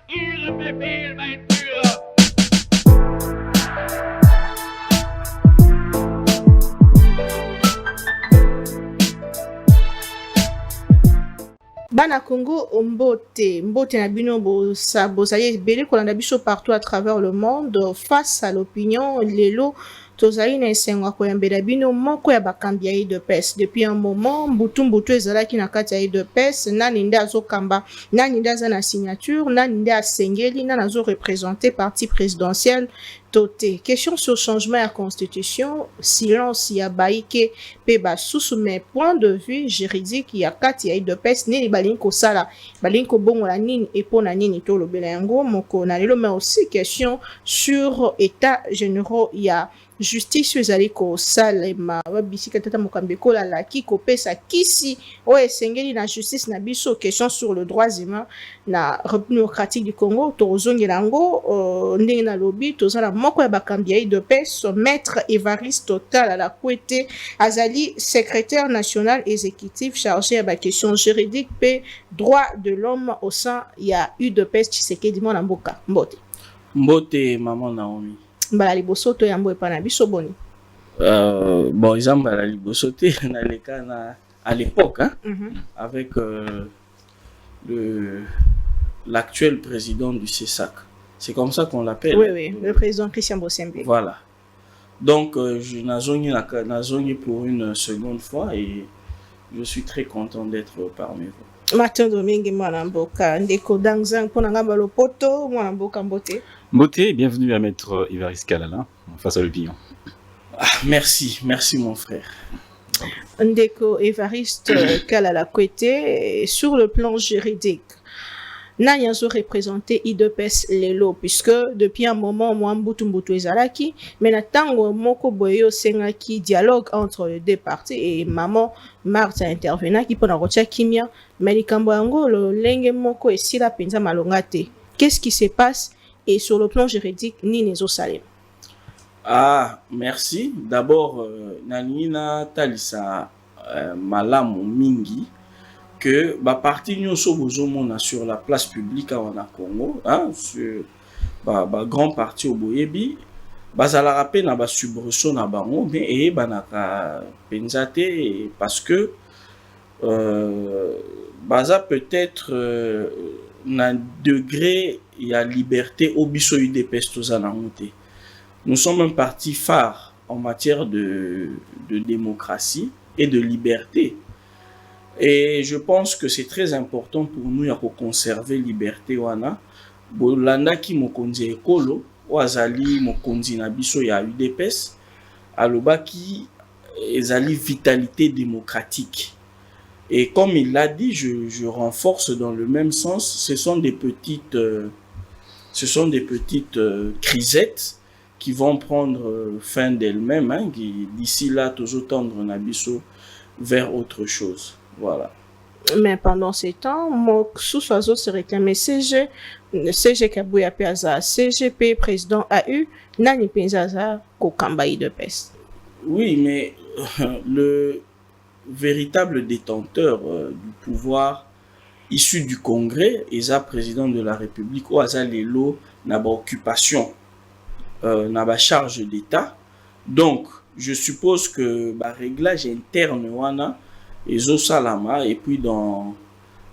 Ihren Befehl, mein Führer! Bana Congo mbote na bino bozali ebele kolanda biso partout à travers le monde face à l'opinion lelo tozali na esengo ya koyambela bino moko ya bakambi ya UDPS depuis un moment mbutu ezalaki na kati ya UDPS nani nde azokamba nani nde aza na signature nani nde asengeli nani azoreprésente parti présidentiel toté question sur changement ya constitution silence ya baike pe basusu mais point de vue juridique ya kati ya UDPS nini balingi kosala balingi kobongola nini epona nini tolobela yango moko na lelo mais aussi question sur état généraux ya justice ezali kosalema babisika tata mokambi ekolalaki kopesa kisi oyo esengeli na justice na biso question sur le droits humains na République démocratique du Congo tozongela yango ndenge nalobi toza na moko ya bakambi ya UDPS maître Évariste Kala Kwete azali secrétaire national exécutif chargé ya baquestion juridique pe droit de l'homme au sein ya UDPS Tshisekedi mwana mboka mbote maman Naomi mbala liboso to yambo epa na biso boni bon ils mbala liboso te na leka na à l'époque hein, avec l'actuel président du CESAC. C'est comme ça qu'on l'appelle. Oui, le président Christian Bosembe. Voilà. Donc je nazongi pour une seconde fois et je suis très content d'être parmi vous. Martin Domingue mwana mboka ndeko dangzang pona ngamba lopoto mwana mboka mbote. Mbote, bienvenue à Maître Évariste Kala face à l'opinion. Ah, merci mon frère. Ndeko Évariste Kala Kwete sur le plan juridique. Nani azo représenté UDPS lelo puisque depuis un moment moi mbutu ezalaki mais na tango moko boyo sengaki dialogue entre les deux parties et maman Martha intervenaki pona kotia kimia mais likambo yango lo lenge moko esila penza malonga te. Qu'est-ce qui se passe et sur le plan juridique nini ezosalema? Ah, merci. D'abord nanina talisa malamu mingi que ba parti nyonso bozomona sur la place publique en Congo hein, sur ba grand parti oboyebi bazala rappel na ba subroso na bango mais et banaka penzate parce que baza peut-être na degré ya liberté obiso UDPS tozana monté. Nous sommes un parti phare en matière de démocratie et de liberté. Et je pense que c'est très important pour nous de conserver liberté wana. Bolanda ki mokonzi ekolo wazali mokonzi na biso ya UDPS aloba ki ezali vitalité démocratique. Et comme il l'a dit, je renforce dans le même sens, ce sont des petites crisettes qui vont prendre fin d'elles-mêmes hein, d'ici là toujours tendre nabiso vers autre chose. Voilà. Mais pendant ces temps, sous-oiseau se réclamait CG Kabouya Piazza, CGP président AU, Nani Penzaza, Kokamba UDPS. Oui, mais le véritable détenteur du pouvoir issu du Congrès, Eza président de la République, ou Aza Lelo, n'a pas occupation, n'a pas charge d'État. Donc, je suppose que le réglage interne, wana, Ezo Salama, et puis dans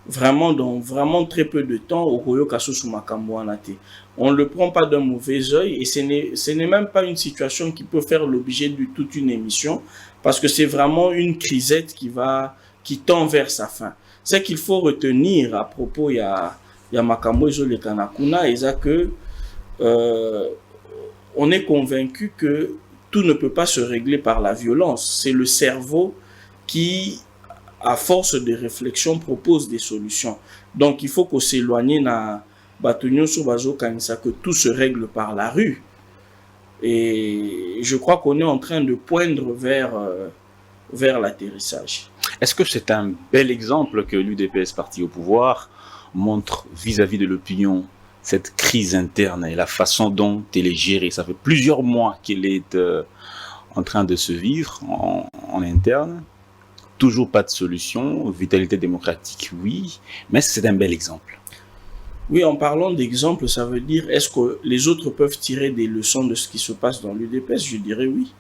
vraiment très peu de temps, Okoyo Kasosu Makambo Anate. On ne le prend pas d'un mauvais œil et ce n'est même pas une situation qui peut faire l'objet de toute une émission parce que c'est vraiment une crisette qui tend vers sa fin. Ce qu'il faut retenir à propos, il y a Makambo Ezo le Kanakuna, et ça que on est convaincu que tout ne peut pas se régler par la violence. C'est le cerveau qui, à force de réflexion, propose des solutions. Donc, il faut qu'on s'éloigne na batonyo sur bazo kanisa que tout se règle par la rue. Et je crois qu'on est en train de poindre vers l'atterrissage. Est-ce que c'est un bel exemple que l'UDPS parti au pouvoir montre vis-à-vis de l'opinion cette crise interne et la façon dont elle est gérée? Ça fait plusieurs mois qu'elle est en train de se vivre en interne. Toujours pas de solution. Vitalité démocratique, oui. Mais c'est un bel exemple. Oui, en parlant d'exemple, ça veut dire est-ce que les autres peuvent tirer des leçons de ce qui se passe dans l'UDPS? Je dirais oui.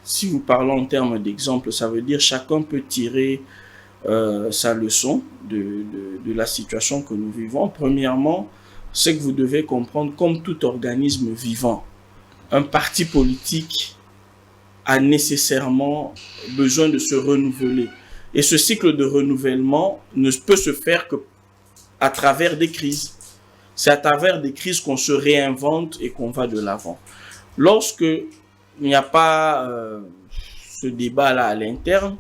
Si vous parlez en termes d'exemple, ça veut dire chacun peut tirer sa leçon de la situation que nous vivons. Premièrement, c'est que vous devez comprendre, comme tout organisme vivant, un parti politique a nécessairement besoin de se renouveler. Et ce cycle de renouvellement ne peut se faire que à travers des crises. C'est à travers des crises qu'on se réinvente et qu'on va de l'avant. Lorsque il n'y a pas ce débat-là à l'interne,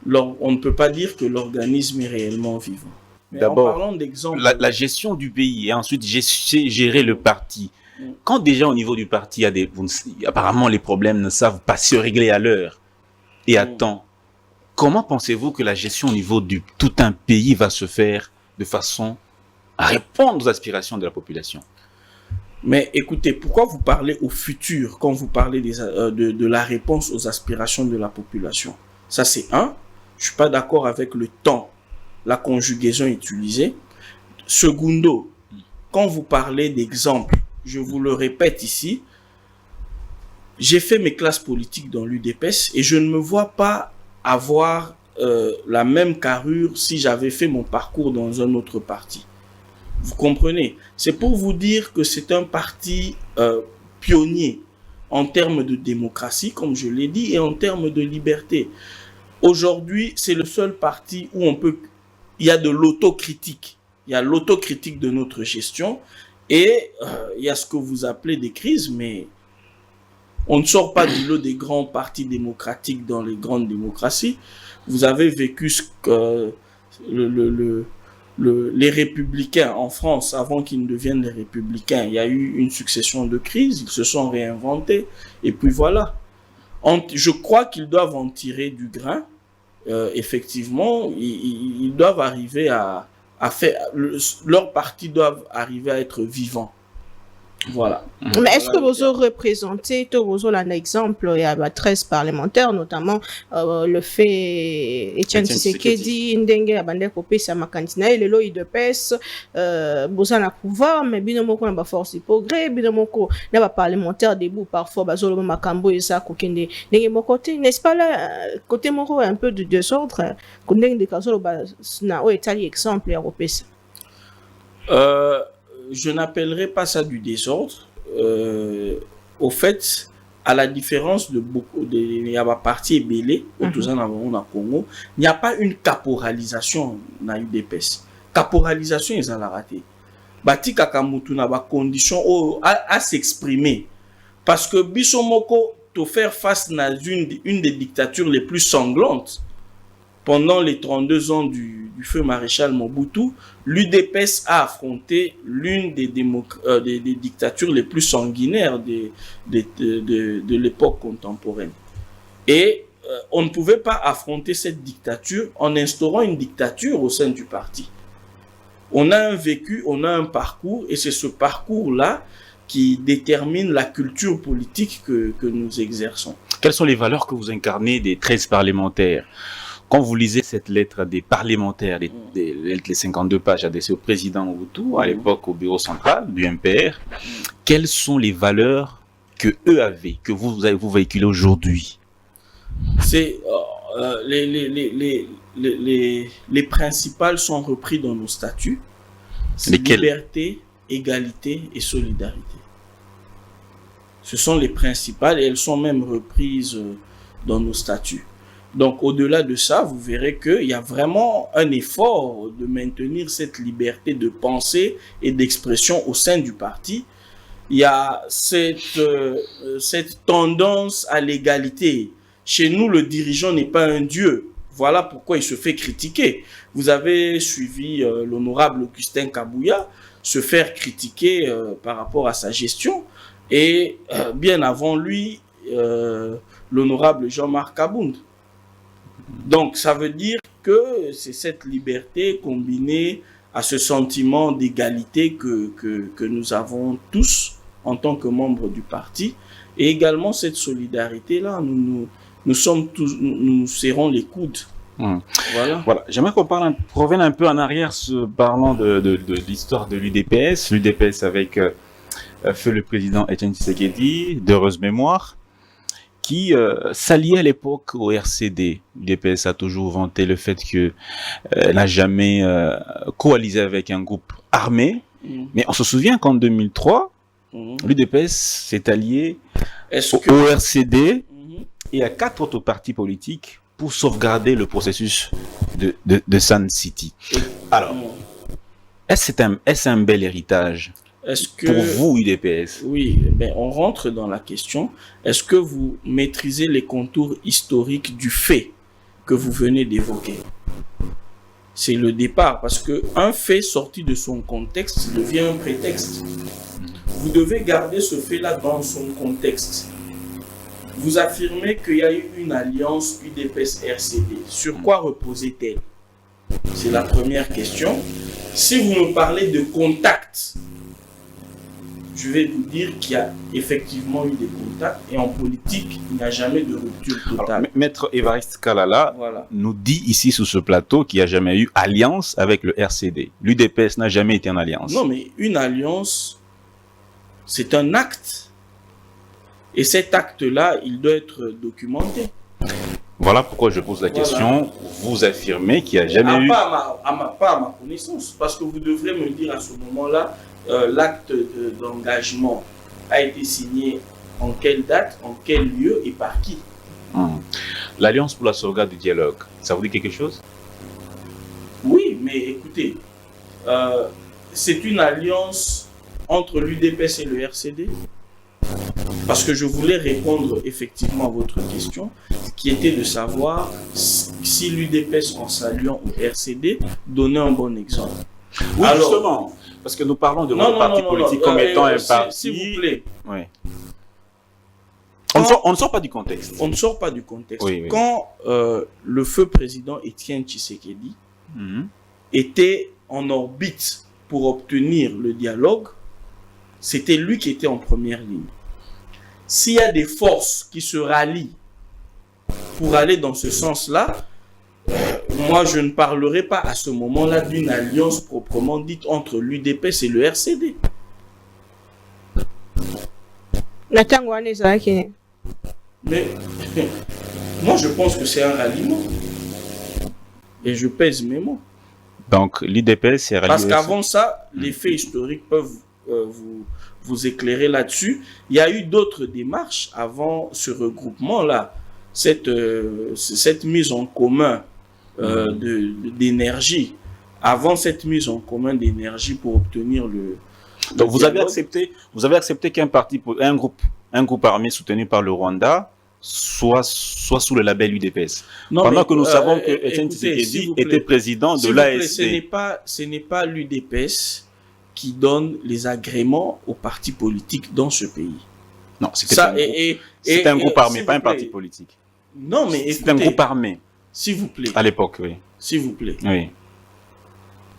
on ne peut pas dire que l'organisme est réellement vivant. D'abord, la gestion du pays et ensuite gérer le parti. Quand déjà au niveau du parti, apparemment les problèmes ne savent pas se régler à l'heure et à temps, comment pensez-vous que la gestion au niveau de tout un pays va se faire de façon à répondre aux aspirations de la population? Mais écoutez, pourquoi vous parlez au futur quand vous parlez de la réponse aux aspirations de la population? Ça, c'est un. Je ne suis pas d'accord avec le temps, la conjugaison utilisée. Secundo, quand vous parlez d'exemple, je vous le répète ici, j'ai fait mes classes politiques dans l'UDPS et je ne me vois pas avoir la même carrure si j'avais fait mon parcours dans un autre parti. Vous comprenez? C'est pour vous dire que c'est un parti pionnier en termes de démocratie, comme je l'ai dit, et en termes de liberté. Aujourd'hui, c'est le seul parti où il y a de l'autocritique. Il y a l'autocritique de notre gestion et il y a ce que vous appelez des crises, mais on ne sort pas du lot des grands partis démocratiques dans les grandes démocraties. Vous avez vécu ce que les républicains en France, avant qu'ils ne deviennent les républicains, il y a eu une succession de crises, ils se sont réinventés, et puis voilà. Je crois qu'ils doivent en tirer du grain. Effectivement, ils doivent arriver à faire, leurs partis doivent arriver à être vivants. Voilà. Mais est-ce que vous avez représenté, vous avez un exemple, il y a 13 parlementaires, notamment le fait Etienne Tshisekedi, Ndenge Abande Kopé, Sama Kantina, et le lot de PES, vous avez un pouvoir, mais binomoko n'a pas force de progrès, binomoko n'a pas parlementaire debout, parfois, bazolo makambo et ça, kokende, n'est mon côté, n'est-ce pas là, côté moro, un peu de désordre, qu'on n'est de casolo, n'a pas étalé exemple, et européen. Je n'appellerai pas ça du désordre. Au fait, à la différence de beaucoup de partis ébélés, au Congo, il n'y a pas une caporalisation dans l'UDPS. Caporalisation, ils ont raté. Bati Kakamutu n'a pas condition à s'exprimer. Parce que Bissomoko, te faire face à une des dictatures les plus sanglantes, pendant les 32 ans du feu maréchal Mobutu, l'UDPS a affronté l'une des dictatures les plus sanguinaires de l'époque contemporaine. Et on ne pouvait pas affronter cette dictature en instaurant une dictature au sein du parti. On a un vécu, on a un parcours, et c'est ce parcours-là qui détermine la culture politique que nous exerçons. Quelles sont les valeurs que vous incarnez des 13 parlementaires ? Quand vous lisez cette lettre des parlementaires, les 52 pages adressées au président Mobutu, à l'époque au bureau central du MPR, quelles sont les valeurs que eux avaient, que vous véhiculez aujourd'hui? C'est les principales sont repris dans nos statuts. Liberté, égalité et solidarité. Ce sont les principales et elles sont même reprises dans nos statuts. Donc, au-delà de ça, vous verrez qu'il y a vraiment un effort de maintenir cette liberté de pensée et d'expression au sein du parti. Il y a cette tendance à l'égalité. Chez nous, le dirigeant n'est pas un dieu. Voilà pourquoi il se fait critiquer. Vous avez suivi l'honorable Augustin Kabouya se faire critiquer par rapport à sa gestion. Et bien avant lui, l'honorable Jean-Marc Abound. Donc, ça veut dire que c'est cette liberté combinée à ce sentiment d'égalité que nous avons tous en tant que membres du parti. Et également cette solidarité-là, nous serrons les coudes Voilà. Voilà. J'aimerais qu'on revienne un peu en arrière, parlant de l'histoire de l'UDPS. L'UDPS avec feu le président Etienne Tshisekedi, d'heureuse mémoire, qui s'alliait à l'époque au RCD. L'UDPS a toujours vanté le fait que n'a jamais coalisé avec un groupe armé. Mais on se souvient qu'en 2003, l'UDPS s'est allié au RCD et à 4 autres partis politiques pour sauvegarder le processus de Sun City. Alors, est-ce un bel héritage pour vous, UDPS? Oui, on rentre dans la question. Est-ce que vous maîtrisez les contours historiques du fait que vous venez d'évoquer? C'est le départ, parce qu'un fait sorti de son contexte devient un prétexte. Vous devez garder ce fait-là dans son contexte. Vous affirmez qu'il y a eu une alliance UDPS-RCD. Sur quoi reposait-elle? C'est la première question. Si vous me parlez de contact, je vais vous dire qu'il y a effectivement eu des contacts, et en politique, il n'y a jamais de rupture totale. Alors, Maître Évariste Kalala nous dit ici sur ce plateau qu'il n'y a jamais eu alliance avec le RCD. L'UDPS n'a jamais été en alliance. Non, mais une alliance, c'est un acte. Et cet acte-là, il doit être documenté. Voilà pourquoi je pose la question. Vous affirmez qu'il n'y a jamais eu... Pas à ma connaissance, parce que vous devrez me dire à ce moment-là, l'acte d'engagement a été signé en quelle date, en quel lieu et par qui? L'Alliance pour la sauvegarde du dialogue, ça vous dit quelque chose? Oui, mais écoutez, c'est une alliance entre l'UDPS et le RCD. Parce que je voulais répondre effectivement à votre question, qui était de savoir si l'UDPS, en s'alliant au RCD, donnait un bon exemple. Oui, alors, justement, parce que nous parlons de votre parti politique comme étant un parti... S'il vous plaît. Oui. On ne sort pas du contexte. On ne sort pas du contexte. Oui. Quand le feu président Etienne Tshisekedi était en orbite pour obtenir le dialogue, c'était lui qui était en première ligne. S'il y a des forces qui se rallient pour aller dans ce sens-là, moi je ne parlerai pas à ce moment-là d'une alliance proprement dite entre l'UDPS et le RCD. Mais moi je pense que c'est un ralliement. Et je pèse mes mots. Donc l'UDPS est rallié. Parce qu'avant ça, les faits historiques peuvent vous éclairer là-dessus. Il y a eu d'autres démarches avant ce regroupement-là. Cette mise en commun d'énergie. Avant cette mise en commun d'énergie pour obtenir le... Donc vous avez accepté qu'un groupe armé soutenu par le Rwanda soit sous le label UDPS. Pendant que nous savons que Etienne Tshisekedi était président de l'ASD. Ce n'est pas l'UDPS qui donne les agréments aux partis politiques dans ce pays. Non, c'est un groupe armé, pas un parti politique. Non, mais c'est un groupe armé. S'il vous plaît. À l'époque, oui. S'il vous plaît. Oui.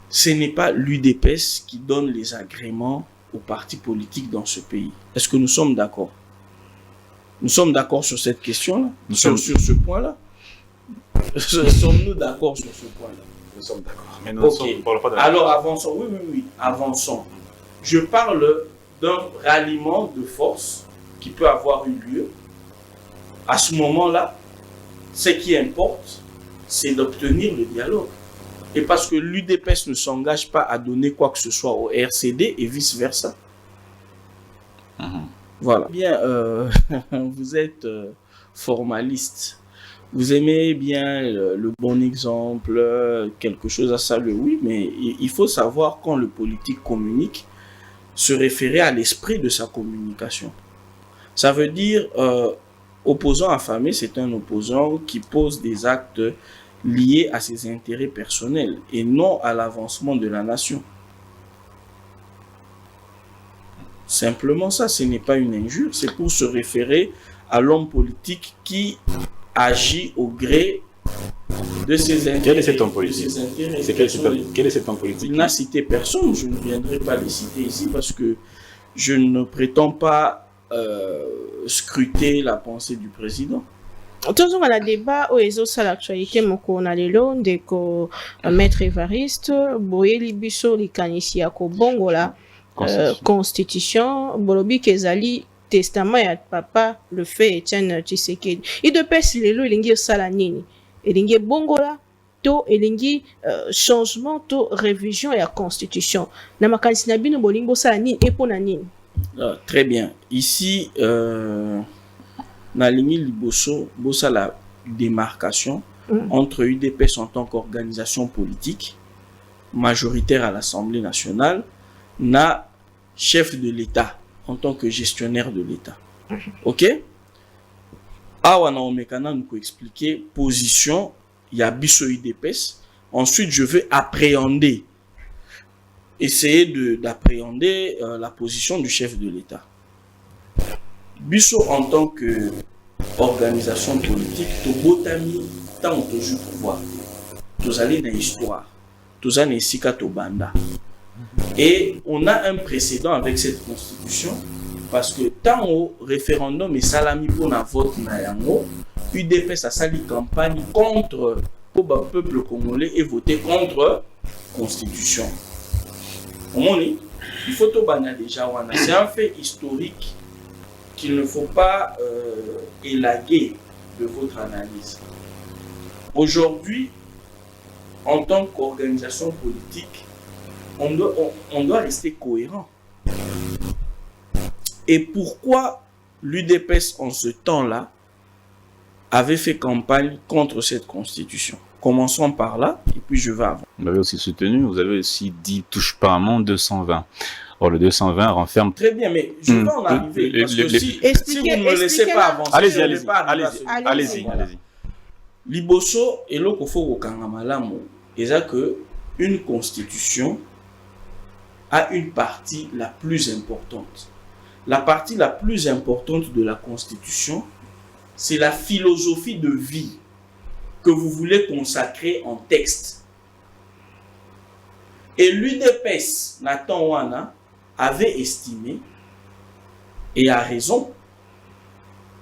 Ce n'est pas l'UDPS qui donne les agréments aux partis politiques dans ce pays. Est-ce que nous sommes d'accord? Nous sommes d'accord sur cette question-là? Sur ce point-là? Sommes-nous d'accord sur ce point-là? Nous sommes d'accord. Mais nous ne parlons pas de... Alors avançons. Oui, avançons. Je parle d'un ralliement de force qui peut avoir eu lieu. À ce moment-là, ce qui importe, c'est d'obtenir le dialogue. Et parce que l'UDPS ne s'engage pas à donner quoi que ce soit au RCD et vice-versa. Voilà. Bien, vous êtes formaliste. Vous aimez bien le bon exemple, quelque chose à saluer, oui, mais il faut savoir quand le politique communique, se référer à l'esprit de sa communication. Ça veut dire, opposant affamé, c'est un opposant qui pose des actes liés à ses intérêts personnels et non à l'avancement de la nation. Simplement ça, ce n'est pas une injure, c'est pour se référer à l'homme politique qui agit au gré de ses intérêts. Quel est cet homme politique? Quel est cet homme politique? Il n'a cité personne, je ne viendrai pas les citer ici parce que je ne prétends pas scruter la pensée du président. tozonga na débat oyo ezosala actualité moko na lelo ndeko maître Évariste boyeli biso likanisi ya kobongola constitution bolobi kezali testament ya papa le fait Etienne Tshisekedi idepesi lelo elingi osala nini elingi bongola to elingi changement to révision ya constitution na makanisi na bino bolingi osala nini epona nini. Très bien. Ici, na ligne liboso, bossa la démarcation entre UDPS en tant qu'organisation politique majoritaire à l'Assemblée nationale, na chef de l'État en tant que gestionnaire de l'État. Ok? Awa na omekana nous expliquer position ya biso UDPS. Ensuite, je vais appréhender essayer d'appréhender la position du chef de l'État. Biso en tant qu'organisation politique, Tobotami, tant que je pouvoir, tous allés dans l'histoire, tous allés ici qu'à Tobanda. Et on a un précédent avec cette constitution, parce que tant au référendum et salami pour la vote nayango, UDPS a sali campagne contre le peuple congolais et voté contre la constitution. Il faut tout bannir déjà. C'est un fait historique qu'il ne faut pas élaguer de votre analyse. Aujourd'hui, en tant qu'organisation politique, on doit rester cohérent. Et pourquoi l'UDPS en ce temps-là avait fait campagne contre cette constitution? Commençons par là, et puis je vais avant. Vous avez aussi soutenu, vous avez aussi dit « touche pas à mon 220 ». Or, le 220 renferme... Très bien, mais je vais en arriver, parce que si vous ne me laissez pas avancer, allez-y. Liboso, et l'okofo okangamalamou, c'est que une constitution a une partie la plus importante. La partie la plus importante de la constitution, c'est la philosophie de vie que vous voulez consacrer en texte. Et l'UDPS, Nathan Wana, avait estimé, et a raison,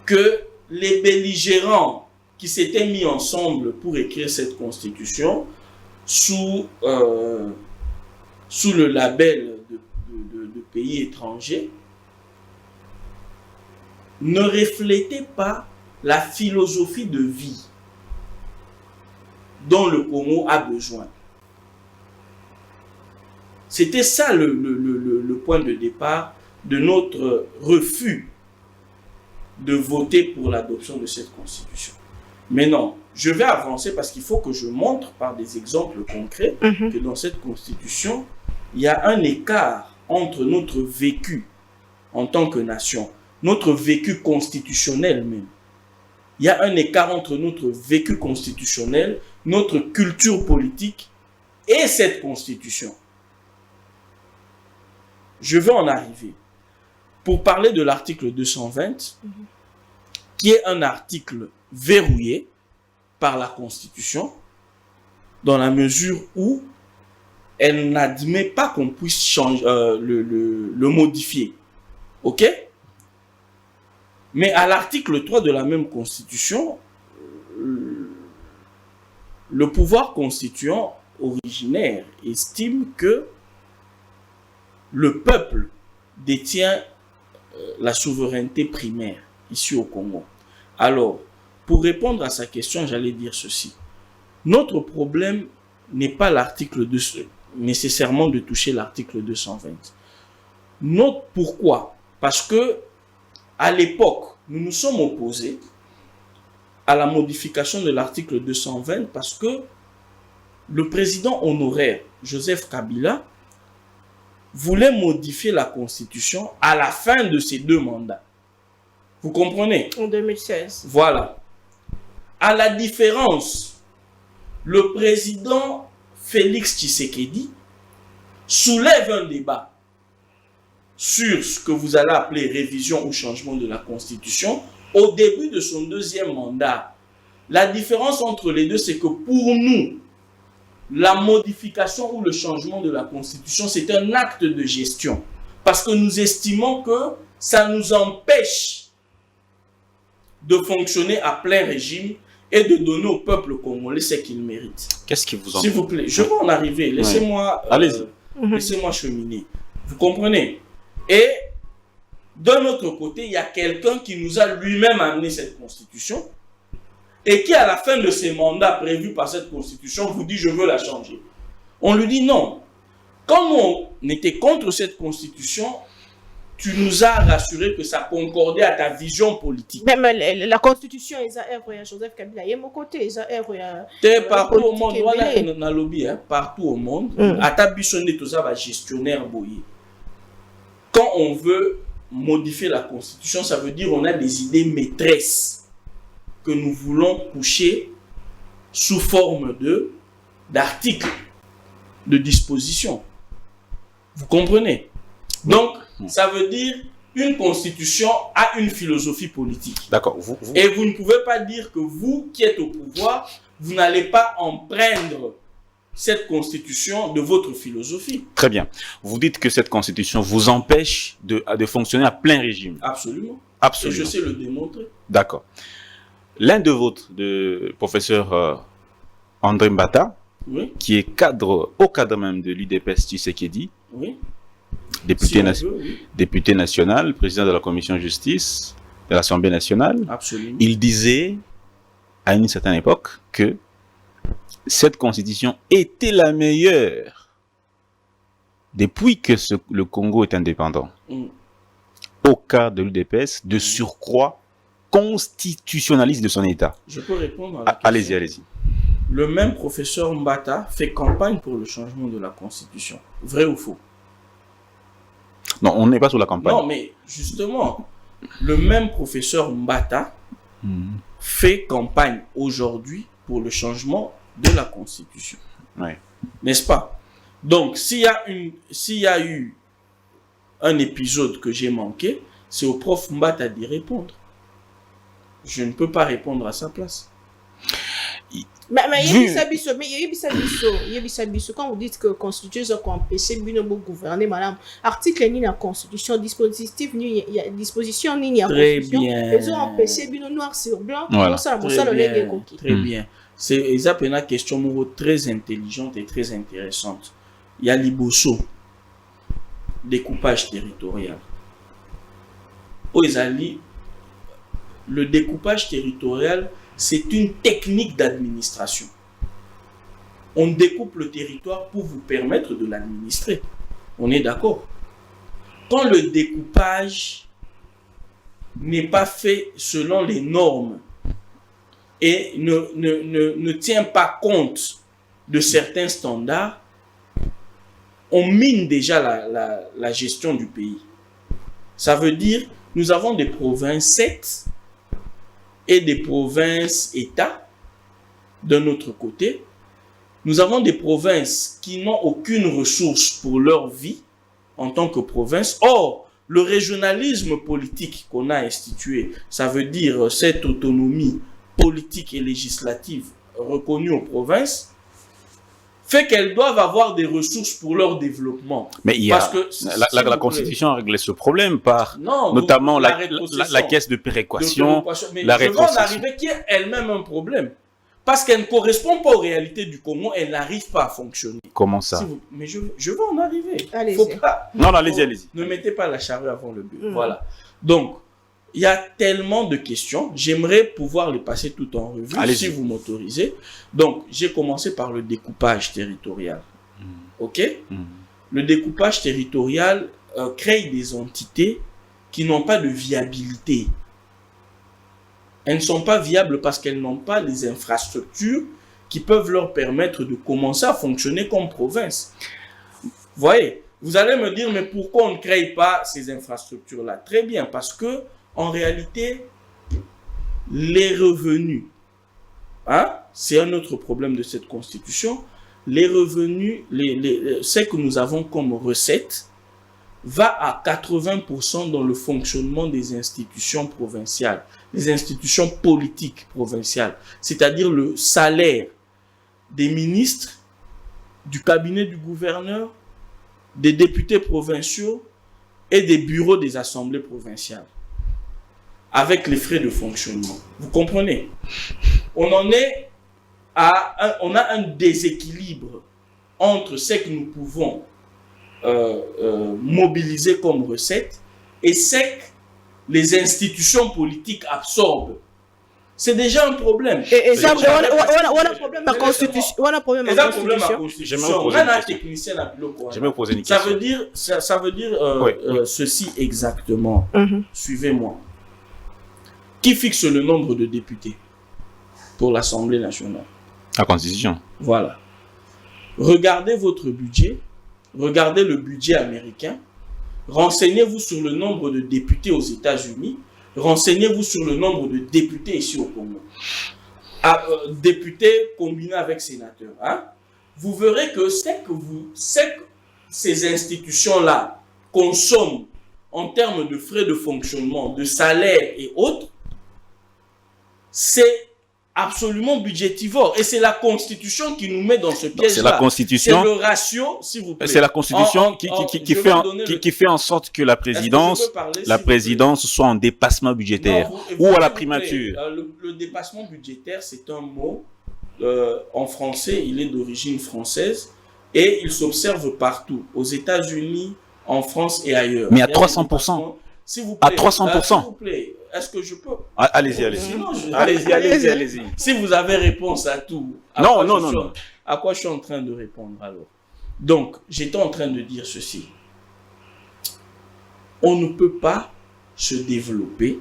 que les belligérants qui s'étaient mis ensemble pour écrire cette constitution sous le label de pays étrangers ne reflétaient pas la philosophie de vie dont le Congo a besoin. C'était ça le point de départ de notre refus de voter pour l'adoption de cette constitution. Mais non, je vais avancer parce qu'il faut que je montre par des exemples concrets que dans cette constitution, il y a un écart entre notre vécu en tant que nation, notre vécu constitutionnel même. Il y a un écart entre notre vécu constitutionnel, notre culture politique et cette constitution. Je vais en arriver. Pour parler de l'article 220, qui est un article verrouillé par la Constitution, dans la mesure où elle n'admet pas qu'on puisse changer, le modifier. Ok? Mais à l'article 3 de la même Constitution, le pouvoir constituant originaire estime que le peuple détient la souveraineté primaire ici au Congo. Alors, pour répondre à sa question, j'allais dire ceci. Notre problème n'est pas l'article 2, nécessairement de toucher l'article 220. Pourquoi? Parce que à l'époque, nous nous sommes opposés à la modification de l'article 220 parce que le président honoraire, Joseph Kabila, voulait modifier la Constitution à la fin de ses 2 mandats. Vous comprenez? En 2016. Voilà. À la différence, le président Félix Tshisekedi soulève un débat sur ce que vous allez appeler révision ou changement de la Constitution au début de son 2e mandat. La différence entre les deux, c'est que pour nous, la modification ou le changement de la Constitution, c'est un acte de gestion. Parce que nous estimons que ça nous empêche de fonctionner à plein régime et de donner au peuple congolais ce qu'il mérite. Qu'est-ce qui vous en S'il vous plaît, je vais en arriver. Laissez-moi Allez-y. laissez-moi cheminer. Vous comprenez? Et d'un autre côté, il y a quelqu'un qui nous a lui-même amené cette constitution et qui, à la fin de ses mandats prévus par cette constitution, vous dit « je veux la changer ». On lui dit non. Quand nous, on était contre cette constitution, tu nous as rassuré que ça concordait à ta vision politique. Même la constitution, ils ont Joseph Kabila, il y a mon côté, ils ont partout au monde, voilà, lobby, partout au monde, à ta bichonne, tout ça va gestionnaire boyer. Quand on veut modifier la constitution, ça veut dire qu'on a des idées maîtresses que nous voulons coucher sous forme d'articles, de dispositions. Vous comprenez? Donc, ça veut dire une constitution a une philosophie politique. D'accord. Et vous ne pouvez pas dire que vous qui êtes au pouvoir, vous n'allez pas empreindre cette constitution de votre philosophie. Très bien. Vous dites que cette constitution vous empêche de fonctionner à plein régime. Absolument. Absolument. Et je sais le démontrer. D'accord. L'un de vôtres, de professeur André Mbata, oui, qui est au cadre même de l'UDPS Tshisekedi, oui, député national, président de la commission justice de l'Assemblée nationale, absolument, il disait à une certaine époque que cette constitution était la meilleure depuis que le Congo est indépendant. Au cas de l'UDPS, de surcroît constitutionnaliste de son État. Je peux répondre à allez-y, allez-y. Le même professeur Mbata fait campagne pour le changement de la Constitution. Vrai ou faux? Non, on n'est pas sur la campagne. Non, mais justement, le même professeur Mbata fait campagne aujourd'hui pour le changement de la Constitution. Ouais. N'est-ce pas? Donc, s'il y a eu un épisode que j'ai manqué, c'est au prof Mbata d'y répondre. Je ne peux pas répondre à sa place. Mais quand vous dites que la Constitution a empêché de gouverner, madame, article ni la Constitution, dispositif ni disposition ni la Constitution, ils ont empêché de noir sur blanc. Voilà. Très bien. C'est une question très intelligente et très intéressante. Il y a l'Iboso, découpage territorial. Le découpage territorial, c'est une technique d'administration. On découpe le territoire pour vous permettre de l'administrer. On est d'accord? Quand le découpage n'est pas fait selon les normes et ne tient pas compte de certains standards, on mine déjà la gestion du pays. Ça veut dire, nous avons des provinces 7 et des provinces-États d'un autre côté. Nous avons des provinces qui n'ont aucune ressource pour leur vie en tant que province. Or, le régionalisme politique qu'on a institué, ça veut dire cette autonomie politique et législative reconnue aux provinces, fait qu'elles doivent avoir des ressources pour leur développement. Mais il y a la Constitution a réglé ce problème par notamment la caisse de péréquation. La rétrocession. Je vais en arriver qui est elle-même un problème. Parce qu'elle ne correspond pas aux réalités du Congo, elle n'arrive pas à fonctionner. Comment ça? Mais je vais en arriver. Allez-y. Allez-y. Ne mettez pas la charrue avant le but. Voilà. Donc, il y a tellement de questions. J'aimerais pouvoir les passer tout en revue, si vous m'autorisez. Donc, j'ai commencé par le découpage territorial. OK? Le découpage territorial crée des entités qui n'ont pas de viabilité. Elles ne sont pas viables parce qu'elles n'ont pas les infrastructures qui peuvent leur permettre de commencer à fonctionner comme province. Vous voyez, vous allez me dire, mais pourquoi on ne crée pas ces infrastructures-là? Très bien, parce que en réalité, les revenus, c'est un autre problème de cette constitution, les revenus, ce que nous avons comme recette, va à 80% dans le fonctionnement des institutions provinciales, des institutions politiques provinciales, c'est-à-dire le salaire des ministres, du cabinet du gouverneur, des députés provinciaux et des bureaux des assemblées provinciales. avec les frais de fonctionnement. Vous comprenez? On a un déséquilibre entre ce que nous pouvons mobiliser comme recette et ce que les institutions politiques absorbent. C'est déjà un problème. Et ça, on a un problème à la Constitution. On a un problème à la Constitution. Je vais vous poser une question. Ça veut dire ceci exactement. Suivez-moi. Qui fixe le nombre de députés pour l'Assemblée nationale? La Constitution. Voilà. Regardez votre budget. Regardez le budget américain. Renseignez-vous sur le nombre de députés aux États-Unis. Renseignez-vous sur le nombre de députés ici au Congo. Députés combinés avec sénateurs. Hein? Vous verrez que ces institutions-là consomment en termes de frais de fonctionnement, de salaire et autres, c'est absolument budgétivore. Et c'est la Constitution qui nous met dans ce piège-là. C'est la Constitution. C'est le ratio, s'il vous plaît. C'est la Constitution qui fait en sorte que la présidence soit en dépassement budgétaire ou à la primature. Le dépassement budgétaire, c'est un mot. En français, il est d'origine française et il s'observe partout, aux États-Unis, en France et ailleurs. Mais à 300%. S'il vous plaît, à 300%. S'il vous plaît, est-ce que je peux? Allez-y. Allez-y. Si vous avez réponse à tout, non. À quoi je suis en train de répondre alors? Donc, j'étais en train de dire ceci. On ne peut pas se développer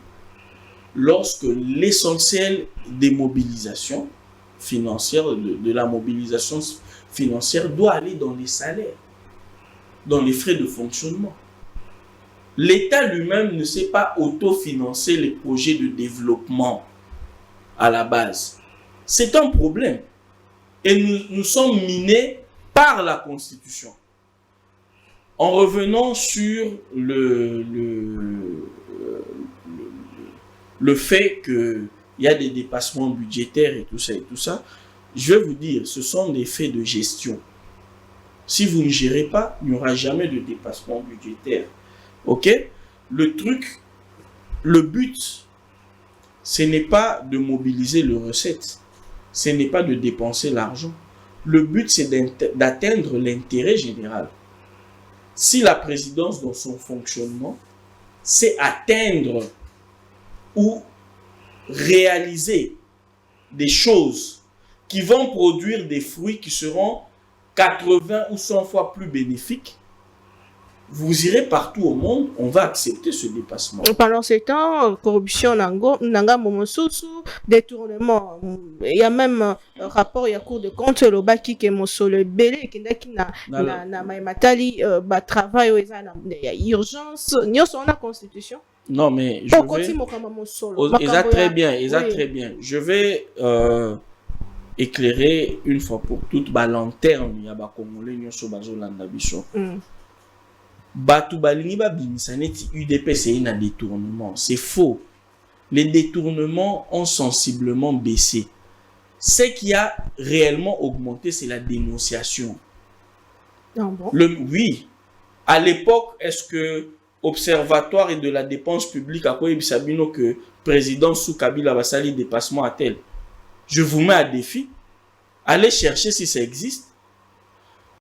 lorsque l'essentiel des mobilisations financières, de la mobilisation financière doit aller dans les salaires, dans les frais de fonctionnement. L'État lui-même ne sait pas autofinancer les projets de développement à la base. C'est un problème. Et nous sommes minés par la Constitution. En revenant sur le fait qu'il y a des dépassements budgétaires et tout ça, je vais vous dire, ce sont des faits de gestion. Si vous ne gérez pas, il n'y aura jamais de dépassement budgétaire. Ok? Le but, ce n'est pas de mobiliser les recettes. Ce n'est pas de dépenser l'argent. Le but, c'est d'atteindre l'intérêt général. Si la présidence, dans son fonctionnement, c'est atteindre ou réaliser des choses qui vont produire des fruits qui seront 80 ou 100 fois plus bénéfiques, vous irez partout au monde, on va accepter ce dépassement. Pendant ce temps, corruption, nanga momosusu, détournement. Il y a même un rapport, il y a cours de compte, le baki qui est mosole belé, qui na maimatali, travail, il y a urgence. Nous sommes la constitution. Non, mais je vais... très bien. Je vais éclairer une fois pour toutes, lanterne, il y a des Congolais, nous sommes bazolanda biso. Batu balingi ba bimisa neti UDP c'est un détournement. C'est faux. Les détournements ont sensiblement baissé. Ce qui a réellement augmenté, c'est la dénonciation. Oui. À l'époque, est-ce que Observatoire et de la dépense publique a quoi Sabino que président sous Kabila va salir dépassement à tel? Je vous mets à défi. Allez chercher si ça existe.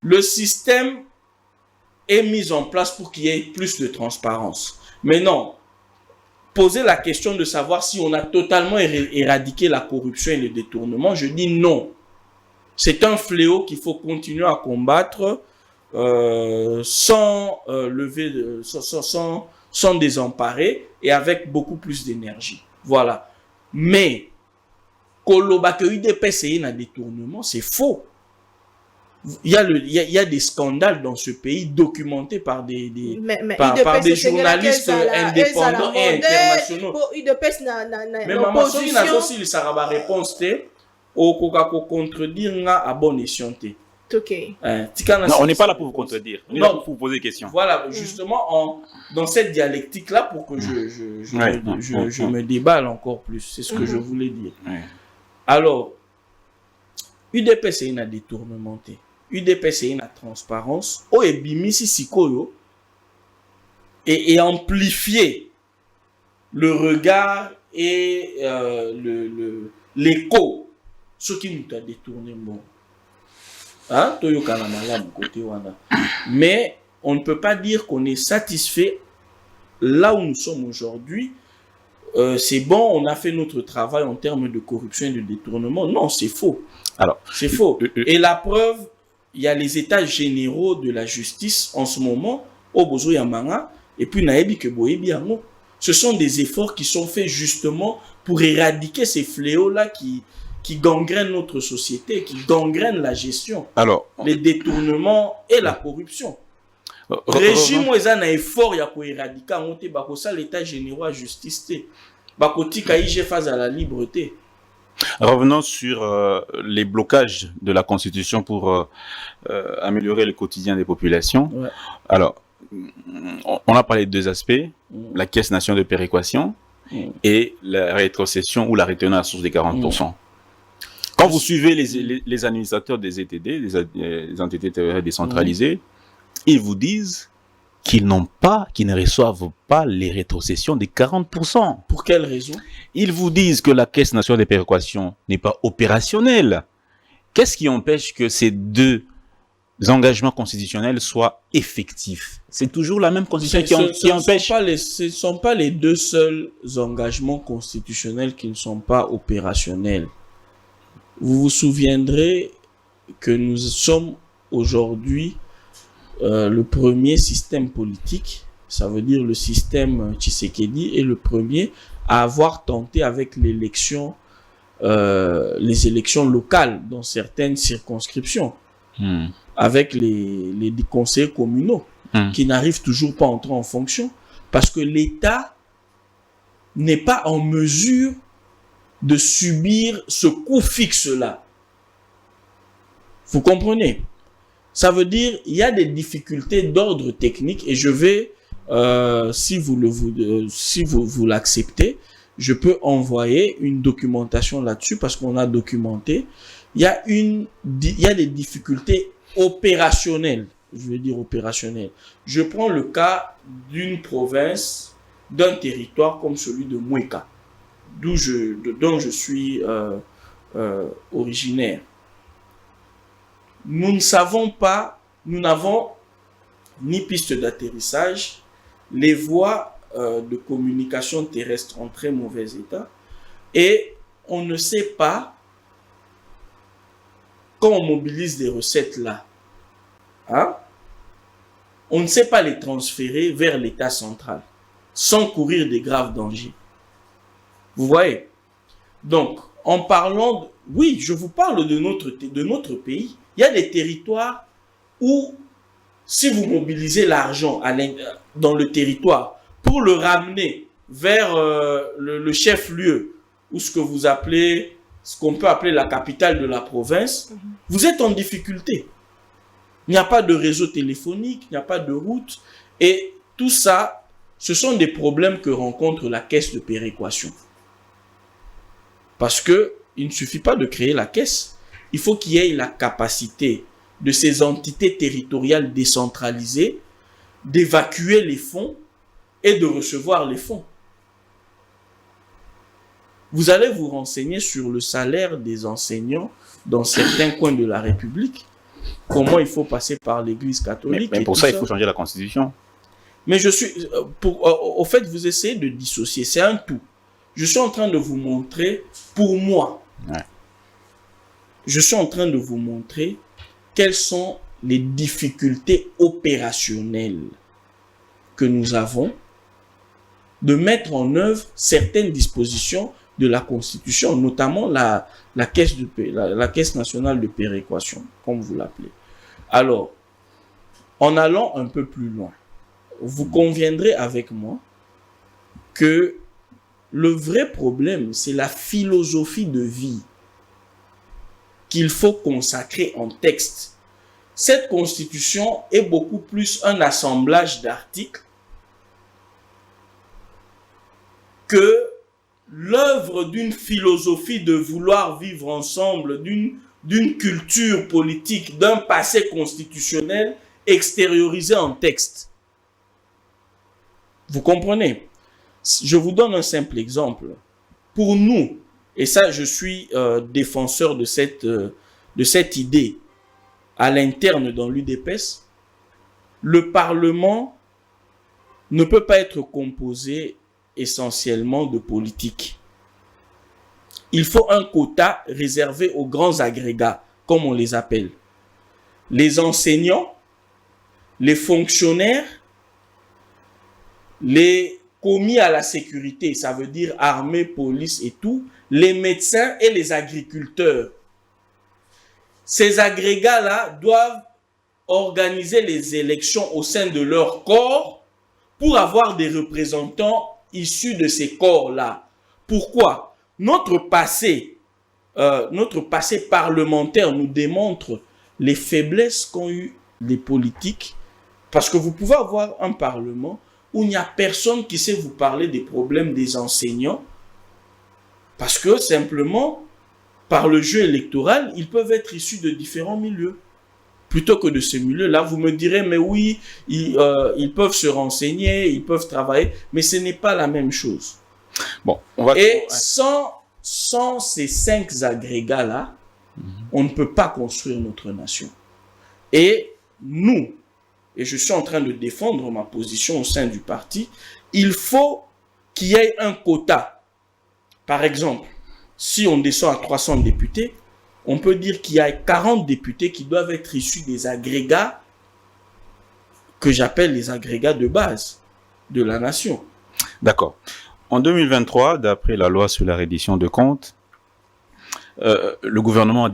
Le système est mis en place pour qu'il y ait plus de transparence. Mais non, poser la question de savoir si on a totalement éradiqué la corruption et le détournement, je dis non. C'est un fléau qu'il faut continuer à combattre sans désemparer et avec beaucoup plus d'énergie. Voilà. Mais, Koloba que UDP c'est un détournement, c'est faux. Il y a des scandales dans ce pays documentés par des journalistes indépendants et internationaux. Mais maman, si il a aussi la réponse, au contredire à bonne escient. Non, on n'est pas là pour vous contredire. On est là pour vous poser des questions. Voilà, justement, dans cette dialectique-là, pour que je me déballe encore plus. C'est ce que je voulais dire. Alors, UDP c'est une détournement. UDP c'est une transparence. Et amplifié le regard et l'écho. Ce qui nous a détourné, bon. Hein? Mais on ne peut pas dire qu'on est satisfait là où nous sommes aujourd'hui. C'est bon, on a fait notre travail en termes de corruption et de détournement. Non, c'est faux. Alors, c'est faux. Et la preuve, il y a les états généraux de la justice en ce moment, au Bozo Yamanga, et puis Naebi Keboebi Amo. Ce sont des efforts qui sont faits justement pour éradiquer ces fléaux-là qui gangrènent notre société, qui gangrènent la gestion, les détournements et la corruption. Régime où ils ont un effort pour éradiquer, ça l'état général de justice, face à la liberté. Revenons sur les blocages de la Constitution pour améliorer le quotidien des populations. Ouais. Alors, on a parlé de deux aspects, la Caisse nationale de péréquation et la rétrocession ou la retenue à la source des 40%. Quand vous suivez les administrateurs des ETD, les entités territoriales décentralisées, ils vous disent qu'ils ne reçoivent pas les rétrocessions des 40%. Pour quelle raison? Ils vous disent que la Caisse nationale de péréquation n'est pas opérationnelle. Qu'est-ce qui empêche que ces deux engagements constitutionnels soient effectifs? C'est toujours la même constitution qui empêche. Ce ne sont pas les deux seuls engagements constitutionnels qui ne sont pas opérationnels. Vous vous souviendrez que nous sommes aujourd'hui le premier système politique, ça veut dire le système Tshisekedi, est le premier à avoir tenté avec l'élection, les élections locales dans certaines circonscriptions, avec les conseillers communaux qui n'arrivent toujours pas à entrer en fonction parce que l'État n'est pas en mesure de subir ce coût fixe-là. Vous comprenez? Ça veut dire il y a des difficultés d'ordre technique et je vais, si vous l'acceptez, je peux envoyer une documentation là-dessus parce qu'on a documenté. Il y a des difficultés opérationnelles. Je veux dire opérationnelles. Je prends le cas d'une province, d'un territoire comme celui de Moueka, dont je suis originaire. Nous ne savons pas, nous n'avons ni piste d'atterrissage, les voies de communication terrestre en très mauvais état, et on ne sait pas, quand on mobilise des recettes là, hein, on ne sait pas les transférer vers l'État central, sans courir de graves dangers. Vous voyez? Donc, en parlant, oui, je vous parle de notre pays. Il y a des territoires où, si vous mobilisez l'argent dans le territoire pour le ramener vers le chef-lieu, ou ce qu'on peut appeler la capitale de la province, vous êtes en difficulté. Il n'y a pas de réseau téléphonique, il n'y a pas de route, et tout ça, ce sont des problèmes que rencontre la caisse de péréquation. Parce que il ne suffit pas de créer la caisse. Il faut qu'il y ait la capacité de ces entités territoriales décentralisées d'évacuer les fonds et de recevoir les fonds. Vous allez vous renseigner sur le salaire des enseignants dans certains coins de la République. Comment il faut passer par l'Église catholique. Mais pour ça, il faut changer la Constitution. Mais au fait, vous essayez de dissocier. C'est un tout. Je suis en train de vous montrer, pour moi, je suis en train de vous montrer quelles sont les difficultés opérationnelles que nous avons de mettre en œuvre certaines dispositions de la Constitution, notamment la Caisse nationale de péréquation, comme vous l'appelez. Alors, en allant un peu plus loin, vous conviendrez avec moi que le vrai problème, c'est la philosophie de vie qu'il faut consacrer en texte. Cette constitution est beaucoup plus un assemblage d'articles que l'œuvre d'une philosophie de vouloir vivre ensemble, d'une culture politique, d'un passé constitutionnel extériorisé en texte. Vous comprenez? Je vous donne un simple exemple. Pour nous, et ça je suis défenseur de cette idée à l'interne dans l'UDPS, le Parlement ne peut pas être composé essentiellement de politique. Il faut un quota réservé aux grands agrégats, comme on les appelle. Les enseignants, les fonctionnaires, les commis à la sécurité, ça veut dire armée, police et tout, les médecins et les agriculteurs. Ces agrégats-là doivent organiser les élections au sein de leur corps pour avoir des représentants issus de ces corps-là. Pourquoi? Notre passé parlementaire nous démontre les faiblesses qu'ont eu les politiques, parce que vous pouvez avoir un parlement où il n'y a personne qui sait vous parler des problèmes des enseignants, parce que simplement, par le jeu électoral, ils peuvent être issus de différents milieux. Plutôt que de ce milieu-là, vous me direz, mais oui, ils peuvent se renseigner, ils peuvent travailler, mais ce n'est pas la même chose. Bon, Et sans ces 5 agrégats-là, on ne peut pas construire notre nation. Et nous, et je suis en train de défendre ma position au sein du parti, il faut qu'il y ait un quota. Par exemple, si on descend à 300 députés, on peut dire qu'il y a 40 députés qui doivent être issus des agrégats que j'appelle les agrégats de base de la nation. D'accord. En 2023, d'après la loi sur la reddition de comptes, le gouvernement a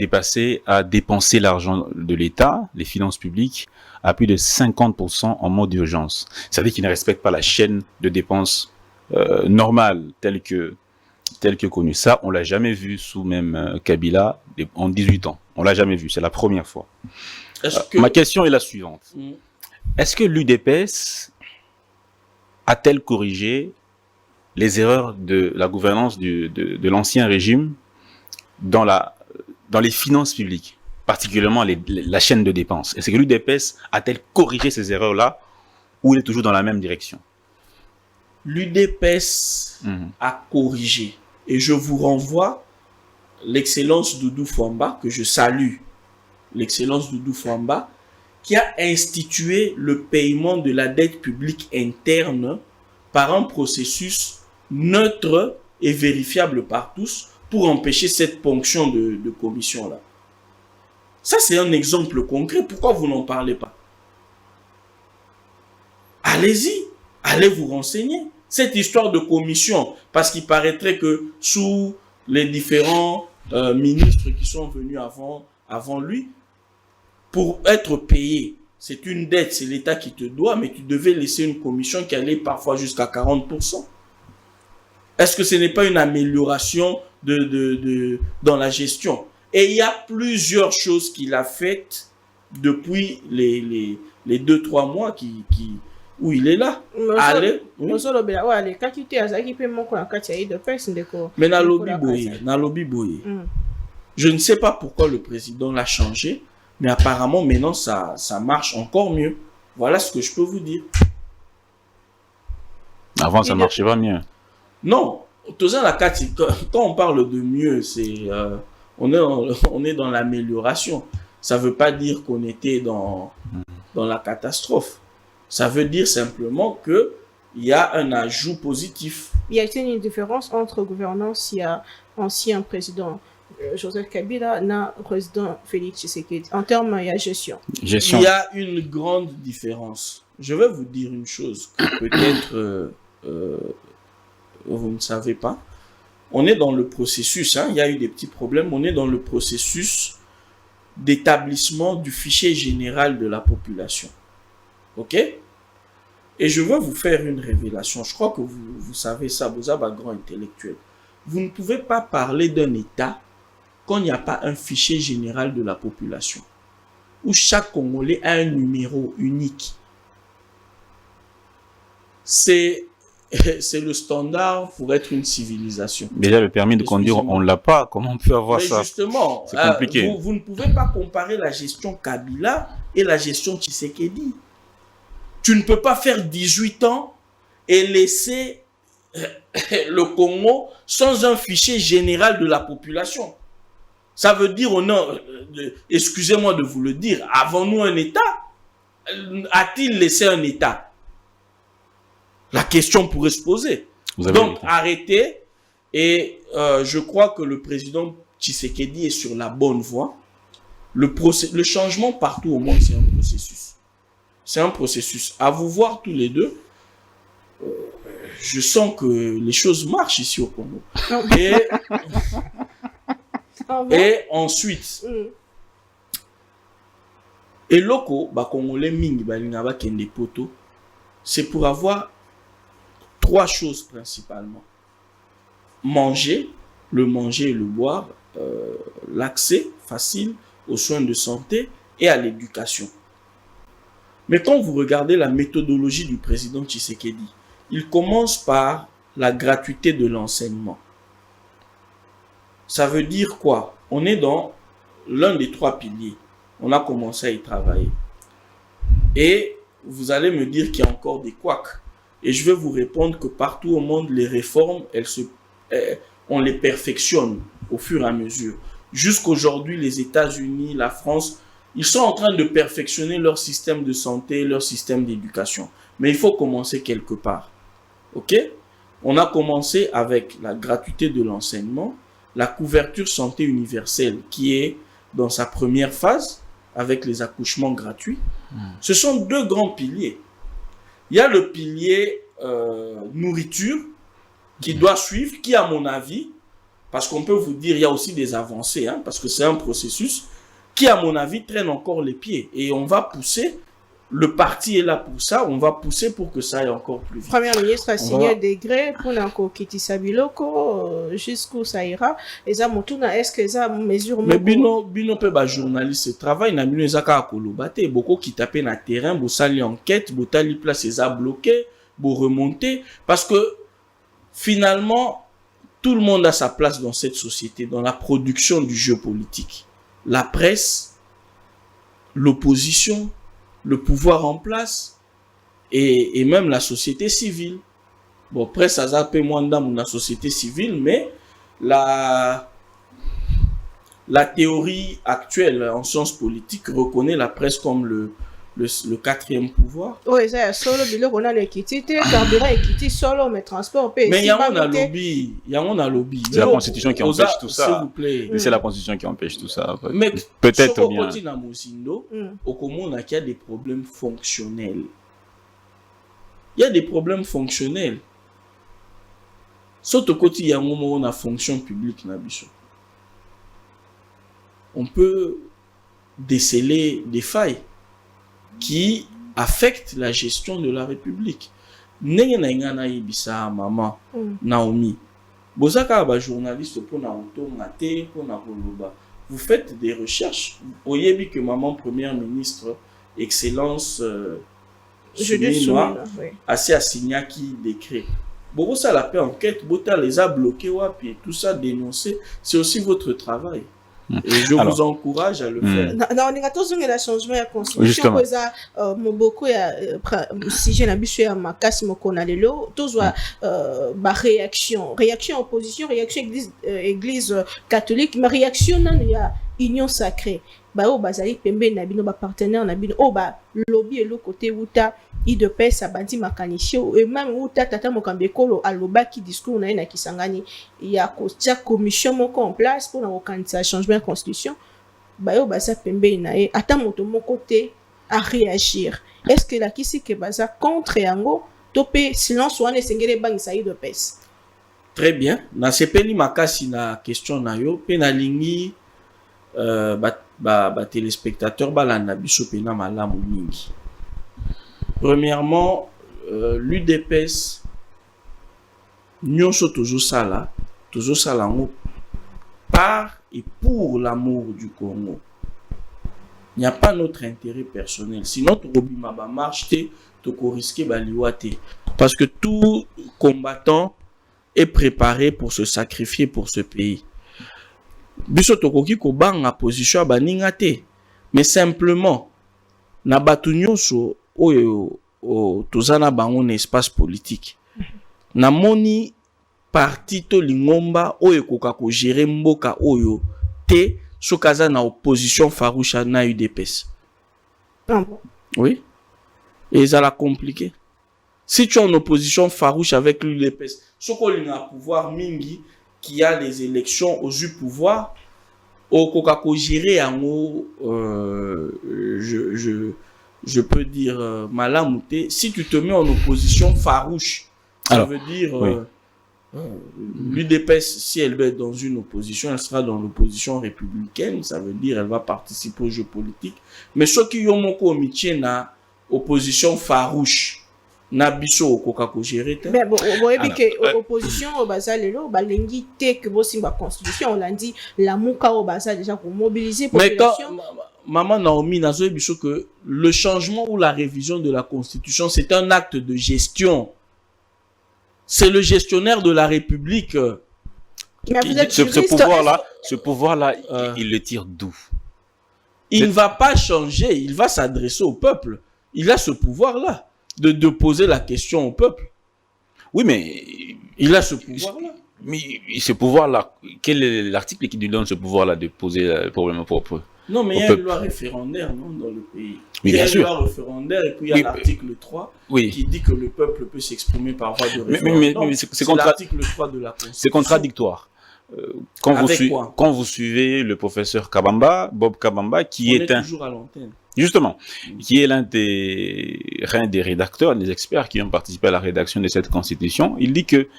dépensé l'argent de l'État, les finances publiques, à plus de 50% en mode d'urgence. Ça veut dire qu'il ne respecte pas la chaîne de dépenses normale telle que connue. Ça, on l'a jamais vu sous même Kabila en 18 ans. On l'a jamais vu, c'est la première fois. Ma question est la suivante. Est-ce que l'UDPS a-t-elle corrigé les erreurs de la gouvernance de l'ancien régime dans les finances publiques, particulièrement la chaîne de dépenses? Est-ce que l'UDPS a-t-elle corrigé ces erreurs-là ou il est toujours dans la même direction? L'UDPS a corrigé. Et je vous renvoie l'excellence Doudou Fwamba, que je salue, l'excellence Doudou Fwamba, qui a institué le paiement de la dette publique interne par un processus neutre et vérifiable par tous pour empêcher cette ponction de commission-là. Ça, c'est un exemple concret. Pourquoi vous n'en parlez pas? Allez-y, allez vous renseigner. Cette histoire de commission, parce qu'il paraîtrait que sous les différents ministres qui sont venus avant lui, pour être payé, c'est une dette, c'est l'État qui te doit, mais tu devais laisser une commission qui allait parfois jusqu'à 40%. Est-ce que ce n'est pas une amélioration dans la gestion? Et il y a plusieurs choses qu'il a faites depuis les 2-3 mois où il est là. Allez. Oui. Mais na lobby boye. Je ne sais pas pourquoi le président l'a changé, mais apparemment maintenant ça marche encore mieux. Voilà ce que je peux vous dire. Avant ça marchait pas mieux. Non, quand on parle de mieux, c'est on est dans l'amélioration. Ça veut pas dire qu'on était dans la catastrophe. Ça veut dire simplement que il y a un ajout positif. Y a-t-il une différence entre gouvernance, il y a ancien président Joseph Kabila et président Félix Tshisekedi en termes de gestion? Il y a une grande différence. Je vais vous dire une chose que peut-être vous ne savez pas. On est dans le processus, il y a eu des petits problèmes, on est dans le processus d'établissement du fichier général de la population. Ok? Et je veux vous faire une révélation. Je crois que vous savez ça, vous avez un grand intellectuel. Vous ne pouvez pas parler d'un État quand il n'y a pas un fichier général de la population, où chaque Congolais a un numéro unique. C'est le standard pour être une civilisation. Déjà, le permis de conduire, on ne l'a pas. Comment on peut avoir ça? Justement, c'est compliqué. Vous ne pouvez pas comparer la gestion Kabila et la gestion Tshisekedi. Tu ne peux pas faire 18 ans et laisser le Congo sans un fichier général de la population. Ça veut dire, excusez-moi de vous le dire, avons-nous un État? A-t-il laissé un État? La question pourrait se poser. Donc, arrêtez. Et je crois que le président Tshisekedi est sur la bonne voie. Le changement partout au monde, c'est un processus. C'est un processus. À vous voir tous les deux, je sens que les choses marchent ici au Congo. Et ensuite, et loko, Congolais mingi, kende poto, c'est pour avoir 3 choses principalement. Manger et le boire, l'accès facile aux soins de santé et à l'éducation. Mais quand vous regardez la méthodologie du président Tshisekedi, il commence par la gratuité de l'enseignement. Ça veut dire quoi? On est dans l'un des 3 piliers. On a commencé à y travailler. Et vous allez me dire qu'il y a encore des couacs. Et je vais vous répondre que partout au monde, les réformes, on les perfectionne au fur et à mesure. Jusqu'aujourd'hui, les États-Unis, la France, ils sont en train de perfectionner leur système de santé, leur système d'éducation. Mais il faut commencer quelque part. OK? On a commencé avec la gratuité de l'enseignement, la couverture santé universelle qui est dans sa première phase avec les accouchements gratuits. Ce sont 2 grands piliers. Il y a le pilier nourriture qui doit suivre, qui à mon avis, parce qu'on peut vous dire, il y a aussi des avancées, parce que c'est un processus, qui à mon avis traîne encore les pieds. Et on va pousser, le parti est là pour ça, on va pousser pour que ça aille encore plus vite. Premier ministre a signé un décret pour Kitisa Biloko, jusqu'où ça ira. Et ça, est-ce que ça mesure... Mais bino peut ba journaliste travail na bino ezaka kolobate beaucoup qui tapent na terrain, bo sali enquête, bo tali place eza bloqué, bo remonter parce que finalement tout le monde a sa place dans cette société, dans la production du jeu politique. La presse, l'opposition, le pouvoir en place et même la société civile. Bon, presse, ça s'appelle moins dans la société civile, mais la théorie actuelle en sciences politiques reconnaît la presse comme le 4e pouvoir. Oui, c'est solo, on a l'équité, carburant équité, solo, mais transport. Mais il y a un lobby. C'est la constitution qui empêche tout ça. S'il vous plaît. C'est la constitution qui empêche tout ça. Mais peut-être bien. Au Congo, il y a des problèmes fonctionnels. Il y a des problèmes fonctionnels. Sauf au côté, il y a un moment où on a fonction publique. On peut déceler des failles qui affectent la gestion de la République. Maman Naomi, bozaka journaliste pour na ngate pour na koloba. Vous faites des recherches. Vous voyez que maman première ministre Excellence assez assigné qui décret. Bon ça la paix enquête, bota les a bloqués puis tout ça dénoncé, c'est aussi votre travail. Et je vous encourage à le faire. On a tous un changement de la constitution. Beaucoup si j'ai l'habitude à ma casse, mon alelo, tous réaction opposition, réaction église catholique, mais réaction il y a union sacrée. Bazali pembe na bino ba partenaire na bino lobby et le côté uta IDPS abandi makanisho et même uta tata mokambekolo aloba ki discours na kisangani ya kotia commission moko en place pour na kokanisa changement de constitution baza pembe na ata moto moko te à réagir. Est-ce que la kisi ke baza contre yango topé silence wana sengele bangisa IDPS? Très bien. Na sepeli makasi na question na yo pe na lingi téléspectateurs balanda biso pena malamu mingi. Premièrement, l'UDPS nyonso tozo sala ngo par et pour l'amour du Congo. Il n'y a pas notre intérêt personnel. Sinon to robima ba marche te to ko risquer ba liwate parce que tout combattant est préparé pour se sacrifier pour ce pays. Biso tokoki ko banga position baninga te, mais simplement na batu nyonso oyo tozana bango na espace politique namoni parti to lingomba oyo ekoka ko gérer mboka oyo te sokaza na opposition farouche na UDPS. Ah bon. Oui. Et ça l'a compliqué. Si tu es en opposition farouche avec l'UDPS, ce qu'on a pouvoir mingi qui a les élections aux pouvoir au Coca-Cola gérer en haut, je peux dire malamouté. Si tu te mets en opposition farouche, ça veut dire l'UDPS, si elle va être dans une opposition, elle sera dans l'opposition républicaine. Ça veut dire elle va participer au jeu politique. Mais ceux qui ont mon comité na opposition farouche, na biso au Coca-Cola gérer. Mais bon, que opposition au bazar lelo, balengi te que bo simba constitution, on l'a dit la muka au bazar déjà pour mobiliser population. Mais quand Maman Naomi n'a pas dit que le changement ou la révision de la Constitution, c'est un acte de gestion. C'est le gestionnaire de la République. Mais vous êtes ce pouvoir-là, il le tire d'où? Il ne va pas changer, il va s'adresser au peuple. Il a ce pouvoir-là de poser la question au peuple. Oui, mais il a ce pouvoir-là. Mais ce pouvoir-là, quel est l'article qui lui donne ce pouvoir-là de poser le problème propre? Non, mais il y a une loi référendaire dans le pays. Oui, il y a une loi référendaire et puis il y a l'article 3 qui dit que le peuple peut s'exprimer par voie de référendum. Mais c'est l'article 3 de la Constitution. C'est contradictoire. Quand vous suivez le professeur Kabamba, Bob Kabamba, qui est toujours à l'antenne. Justement, qui est l'un des rédacteurs, des experts qui ont participé à la rédaction de cette constitution, il dit que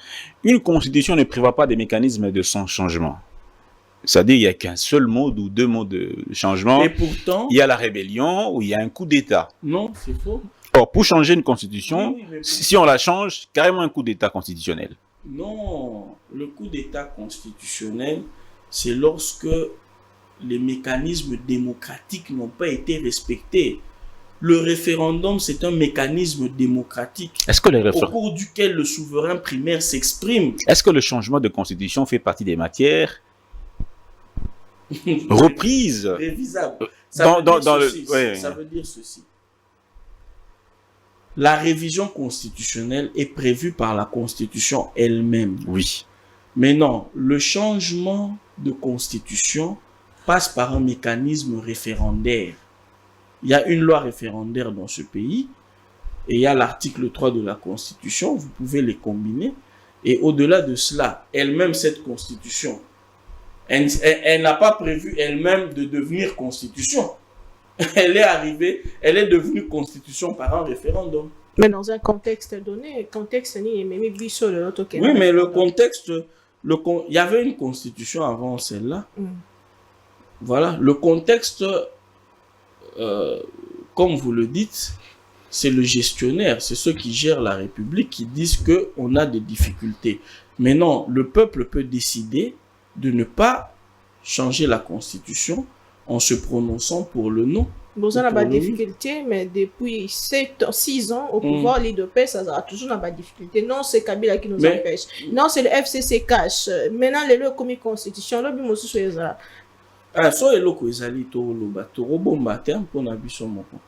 une constitution ne prévoit pas des mécanismes de son changement. C'est-à-dire qu'il n'y a qu'un seul mode ou deux modes de changement. Et pourtant, il y a la rébellion ou il y a un coup d'État. Non, c'est faux. Or, pour changer une constitution, si on la change, carrément un coup d'État constitutionnel. Non, le coup d'État constitutionnel, c'est lorsque les mécanismes démocratiques n'ont pas été respectés. Le référendum, c'est un mécanisme démocratique au cours duquel le souverain primaire s'exprime. Est-ce que le changement de constitution fait partie des matières reprises révisables? Ça veut dire ceci. La révision constitutionnelle est prévue par la Constitution elle-même. Oui. Mais non, le changement de constitution passe par un mécanisme référendaire. Il y a une loi référendaire dans ce pays et il y a l'article 3 de la Constitution. Vous pouvez les combiner. Et au-delà de cela, elle-même, cette Constitution, elle n'a pas prévu elle-même de devenir Constitution. Elle est arrivée, elle est devenue Constitution par un référendum. Mais dans un contexte donné, oui, mais le contexte, il y avait une Constitution avant celle-là. Voilà, le contexte, comme vous le dites, c'est le gestionnaire, c'est ceux qui gèrent la République qui disent qu'on a des difficultés. Mais non, le peuple peut décider de ne pas changer la Constitution en se prononçant pour le non. Vous avez pas de difficulté, mais depuis 6 ans au pouvoir, l'IDP, ça a toujours pas de difficulté. Non, c'est Kabila qui nous empêche. Non, c'est le FCC cache. Maintenant, les lois comme constitution, là, nous sommes là. Ah, soit les locaux, ils allaient tout le bateau, bon matin pour n'habiter mon compte.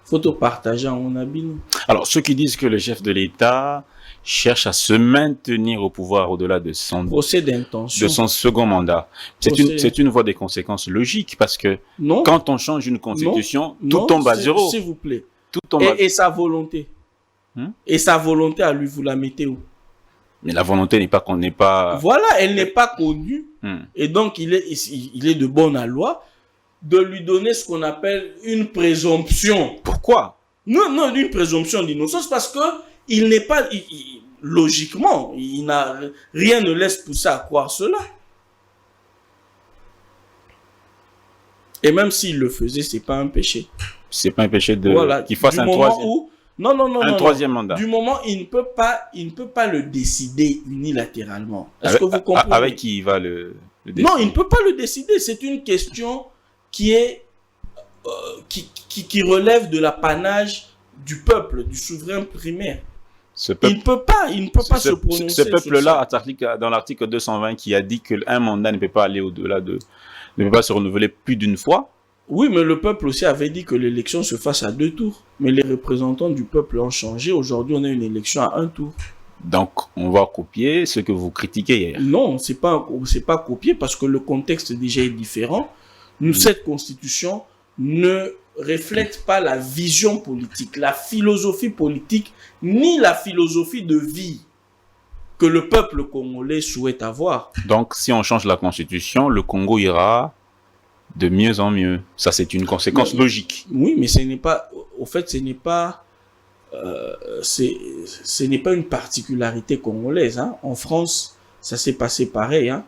Faut te partager en habit. Alors, ceux qui disent que le chef de l'État cherche à se maintenir au pouvoir au-delà de son procès d'intention, de son second mandat, c'est une voie des conséquences logiques parce que quand on change une constitution, tout tombe à zéro. S'il vous plaît. Tout tombe et sa volonté. Et sa volonté à lui, vous la mettez où? Mais la volonté n'est pas Voilà, elle n'est pas connue. Et donc, il est de bonne loi de lui donner ce qu'on appelle une présomption. Pourquoi? Non, une présomption d'innocence parce que il n'est pas... logiquement, rien ne laisse pousser à croire cela. Et même s'il le faisait, c'est pas un péché. C'est pas un péché qu'il fasse un troisième mandat. Du moment il ne peut pas le décider unilatéralement. Est-ce que vous comprenez? Avec qui il va le décider? Non, il ne peut pas le décider. C'est une question qui relève de l'apanage du peuple, du souverain primaire. Il ne peut pas se prononcer. Ce peuple-là, dans l'article 220, qui a dit qu'un mandat ne peut pas aller au-delà ne peut pas se renouveler plus d'une fois. Oui, mais le peuple aussi avait dit que l'élection se fasse à 2 tours. Mais les représentants du peuple ont changé. Aujourd'hui, on a une élection à 1 tour. Donc, on va copier ce que vous critiquez hier. Non, c'est pas copié parce que le contexte déjà est différent. Cette constitution ne reflète pas la vision politique, la philosophie politique, ni la philosophie de vie que le peuple congolais souhaite avoir. Donc, si on change la constitution, le Congo ira de mieux en mieux. Ça, c'est une conséquence logique. Oui, mais ce n'est pas, au fait, ce n'est pas une particularité congolaise. Hein. En France, ça s'est passé pareil, hein,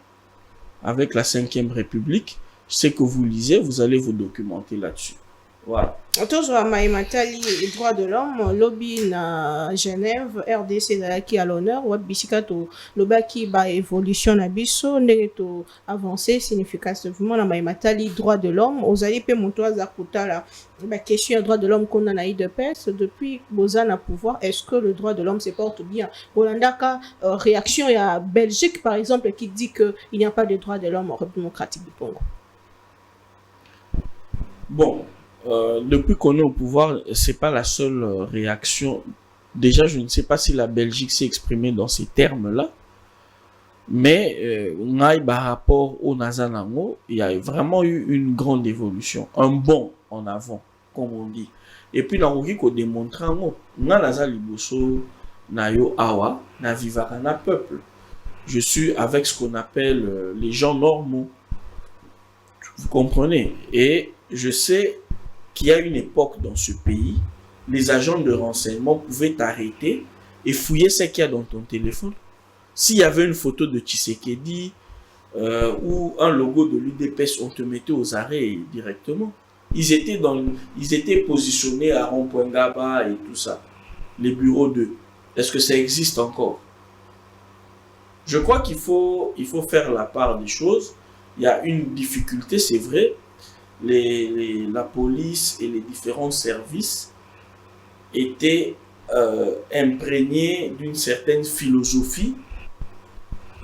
avec la 5e République. Je sais que vous lisez, vous allez vous documenter là-dessus. Voilà. Toujours à Maïmatali, droits de l'homme, lobby na Genève, RDC qui à l'honneur, ou bisikato, loba qui ba évolution na biso, neto avancé significativement na Maïmatali, droits de l'homme, aux alliés pe montois à Koutala, la question droits de l'homme qu'on a naï de peste, depuis Bozan à pouvoir, est-ce que le droit de l'homme se porte bien? Bolandaka, réaction, il y a Belgique par exemple qui dit qu'il n'y a pas de droits de l'homme en République démocratique du Congo. Bon. Depuis qu'on est au pouvoir, c'est pas la seule réaction. Déjà, je ne sais pas si la Belgique s'est exprimée dans ces termes-là, mais par rapport au Nazanango, il y a vraiment eu une grande évolution, un bond en avant, comme on dit. Et puis, dans le qu'on démontre, Naza Liboso, Nayo Awa, na vivaka na peuple. Je suis avec ce qu'on appelle les gens normaux. Vous comprenez? Et je sais qu'il y a une époque dans ce pays, les agents de renseignement pouvaient t'arrêter et fouiller ce qu'il y a dans ton téléphone. S'il y avait une photo de Tshisekedi ou un logo de l'UDPS, on te mettait aux arrêts directement. Ils étaient positionnés à Rond-Point-Gaba et tout ça. Les bureaux d'eux. Est-ce que ça existe encore? Je crois qu'il faut faire la part des choses. Il y a une difficulté, c'est vrai. La police et les différents services étaient imprégnés d'une certaine philosophie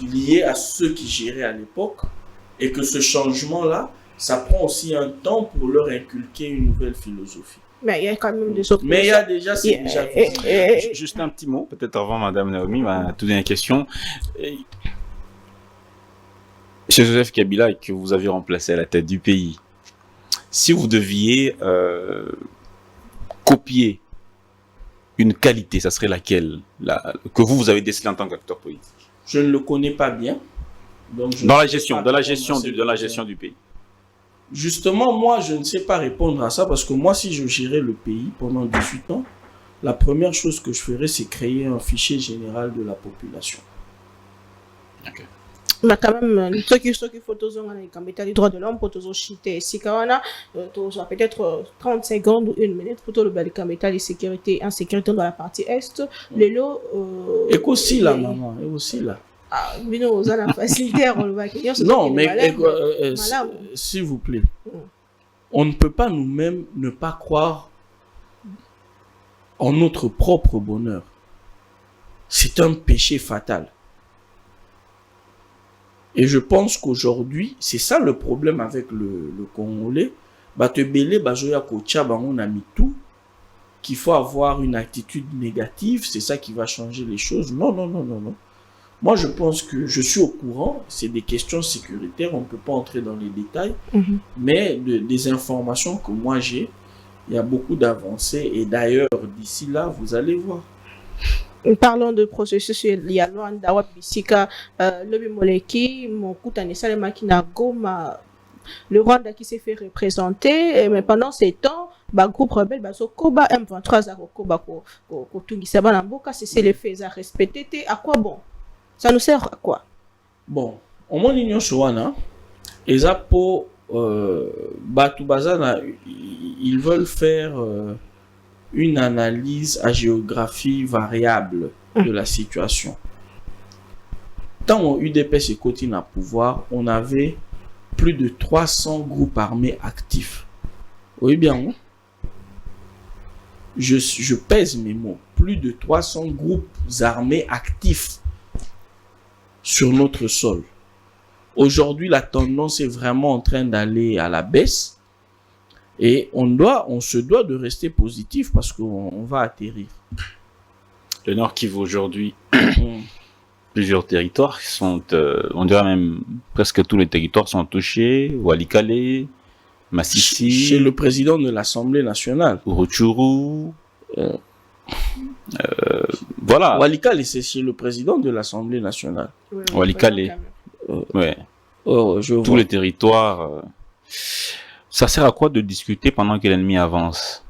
liée à ceux qui géraient à l'époque, et que ce changement-là, ça prend aussi un temps pour leur inculquer une nouvelle philosophie. Mais il y a quand même des autres. Mais il y a déjà, c'est déjà juste un petit mot, peut-être avant Madame Naomi m'a tout donné une question. Chez Joseph Kabila, que vous avez remplacé à la tête du pays, si vous deviez copier une qualité, ça serait laquelle que vous avez décelée en tant qu'acteur politique? Je ne le connais pas bien. Donc dans la gestion du pays. Justement, moi, je ne sais pas répondre à ça parce que moi, si je gérais le pays pendant 18 ans, la première chose que je ferais, c'est créer un fichier général de la population. Okay. Mais quand même, ceux qui font les droits de l'homme, pour tous chiter, si on a peut-être 30 secondes ou une minute pour tout le métal de insécurité dans la partie est, les lots. Et aussi là, maman, et aussi là. Ah, mais non, on a la facilité à relever. Non, mais s'il vous plaît, on ne peut pas nous-mêmes ne pas croire en notre propre bonheur. C'est un péché fatal. Et je pense qu'aujourd'hui, c'est ça le problème avec le Congolais. Qu'il faut avoir une attitude négative, c'est ça qui va changer les choses. Non. Moi, je pense que je suis au courant, c'est des questions sécuritaires, on ne peut pas entrer dans les détails, mais des informations que moi j'ai, il y a beaucoup d'avancées. Et d'ailleurs, d'ici là, vous allez voir. Parlons de processus, il y a Luanda, Wabisika, Lobi Moleki, Mokuta Nesalema Goma, le Rwanda qui s'est fait représenter, mais pendant ces temps, le groupe rebelle, Koba M23, c'est les faits à respecter. À quoi bon? Ça nous sert à quoi? Bon, au moins l'Union Sowana, ils veulent faire une analyse à géographie variable de la situation. Tant UDPS et Cotine à pouvoir, on avait plus de 300 groupes armés actifs. Oui bien, je pèse mes mots. Plus de 300 groupes armés actifs sur notre sol. Aujourd'hui, la tendance est vraiment en train d'aller à la baisse. Et on se doit de rester positif parce qu'on va atterrir. Le Nord Kivu aujourd'hui, plusieurs territoires sont, on dirait même presque tous les territoires sont touchés. Walikale, Massissi, Chez le président de l'Assemblée nationale. Rutshuru. Voilà. Walikale, c'est chez le président de l'Assemblée nationale. Walikale. Ouais. Oh, je Tous vois. les territoires. Ça sert à quoi de discuter pendant que l'ennemi avance?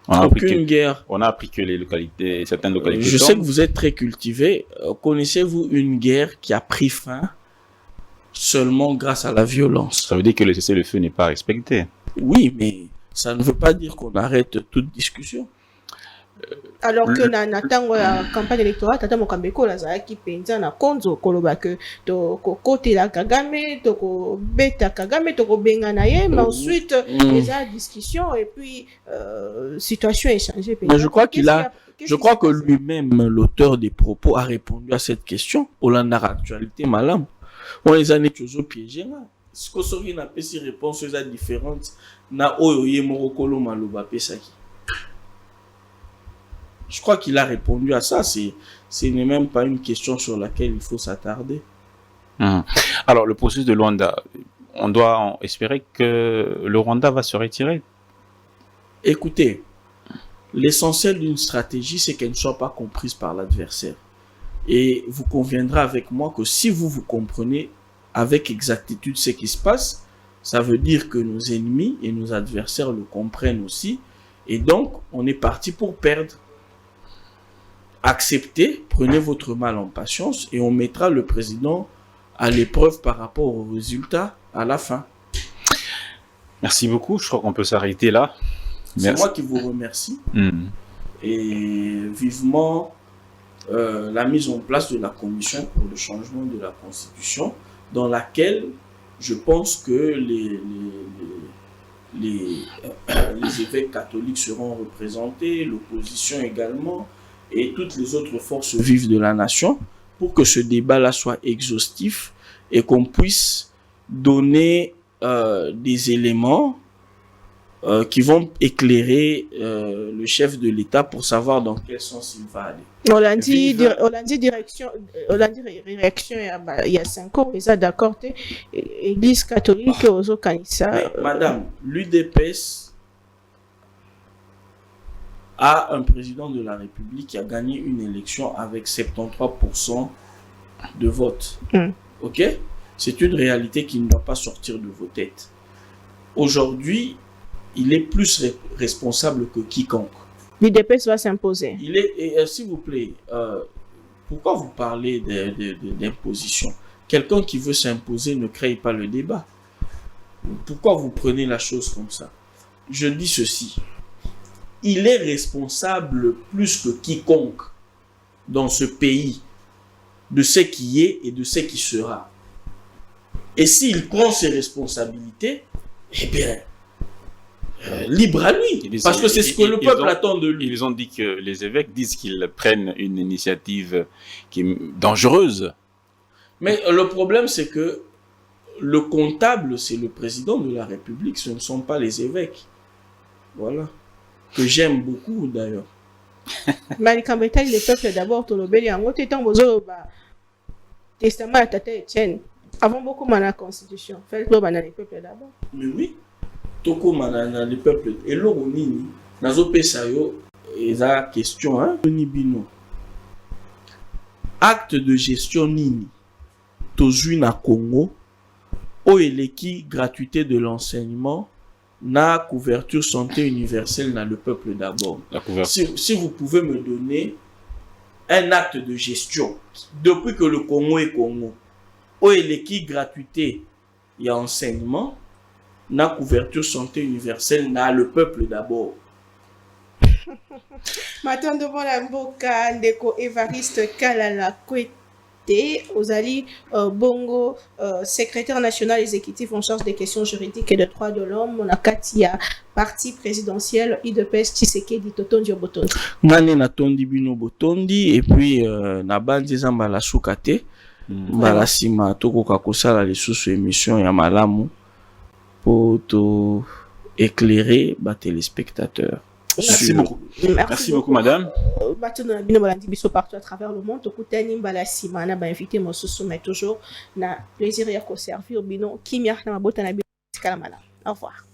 Aucune guerre. On a appris que les localités, certaines localités. Je sais que tombent. vous êtes très cultivé. Connaissez-vous une guerre qui a pris fin seulement grâce à la violence? Ça veut dire que le cessez-le-feu n'est pas respecté. Oui, mais ça ne veut pas dire qu'on arrête toute discussion. Alors que na ntango ya campagne électorale tata Mokambeko lazalaki penza na konzo koloba que to kokotela Kagame to kobeta Kagame to kobenga na ye mais ensuite les discussions et puis situation est changée. Mais je crois que lui-même, l'auteur des propos, a répondu à cette question. Olanda actualité malam. On les années toujours piégés là. Ce que Sori n'a pas si réponses différentes na oyoye morokolo maloba pesaki. Je crois qu'il a répondu à ça. Ce n'est même pas une question sur laquelle il faut s'attarder. Alors, le processus de Luanda, on doit espérer que le Rwanda va se retirer. Écoutez, l'essentiel d'une stratégie, c'est qu'elle ne soit pas comprise par l'adversaire. Et vous conviendrez avec moi que si vous comprenez avec exactitude ce qui se passe, ça veut dire que nos ennemis et nos adversaires le comprennent aussi. Et donc, on est parti pour perdre. Acceptez, prenez votre mal en patience et on mettra le président à l'épreuve par rapport aux résultats à la fin. Merci beaucoup, je crois qu'on peut s'arrêter là. C'est moi qui vous remercie. Et vivement la mise en place de la commission pour le changement de la constitution dans laquelle je pense que les évêques catholiques seront représentés, l'opposition également, et toutes les autres forces vives de la nation, pour que ce débat-là soit exhaustif et qu'on puisse donner des éléments qui vont éclairer le chef de l'État pour savoir dans quel sens il va aller. Hollandi réaction il y a 5 ans, ils sont d'accord, l'Église catholique aux Kanissa. Madame, l'UDPS a un président de la République qui a gagné une élection avec 73% de vote. Ok? C'est une réalité qui ne doit pas sortir de vos têtes. Aujourd'hui, il est plus responsable que quiconque. L'UDPS va s'imposer. S'il vous plaît, pourquoi vous parlez d'imposition? Quelqu'un qui veut s'imposer ne crée pas le débat. Pourquoi vous prenez la chose comme ça? Je dis ceci. Il est responsable plus que quiconque dans ce pays de ce qui est et de ce qui sera. Et s'il prend ses responsabilités, eh bien, libre à lui. Parce que c'est ce que le peuple attend de lui. Ils ont dit que les évêques disent qu'ils prennent une initiative qui est dangereuse. Mais le problème, c'est que le comptable, c'est le président de la République, ce ne sont pas les évêques. Voilà. Que j'aime beaucoup d'ailleurs. Malikambeta, le peuple d'abord, Tolobeli, en gros, t'étant besoin testament à Tata Etienne. Avant beaucoup de la constitution. Faites le peuple d'abord. Mais oui. Toko manana le peuple. Et l'eau nini. Nazo pesayo. Et la question, hein. Nibino. Acte de gestion nini. Tozui na Congo. Oeleki gratuité de l'enseignement. Na couverture santé universelle dans le peuple d'abord. Si vous pouvez me donner un acte de gestion depuis que le Congo est Congo, où est l'équipe gratuité et enseignement, na couverture santé universelle dans le peuple d'abord. Maintenant devant la mboka ndeko Évariste Kalala Kwete Ozali Bongo secrétaire national exécutif en charge des questions juridiques et des droits de l'homme on a Katia parti présidentiel UDPS Tshisekedi Totondi Botondi ngane na tondi bino botondi et puis na bandi zamba la sukate mbala sima tokoka kosala lisusu émission ya malamu pour to éclairer ba téléspectateurs. Merci beaucoup. Merci beaucoup, madame. Maintenant, bino balandi biso partout à travers le monde. Tokutani mbala sima na ba invité mosusu mais toujours na plaisir ya ko servir bino kimia na mabota na bino. Au revoir.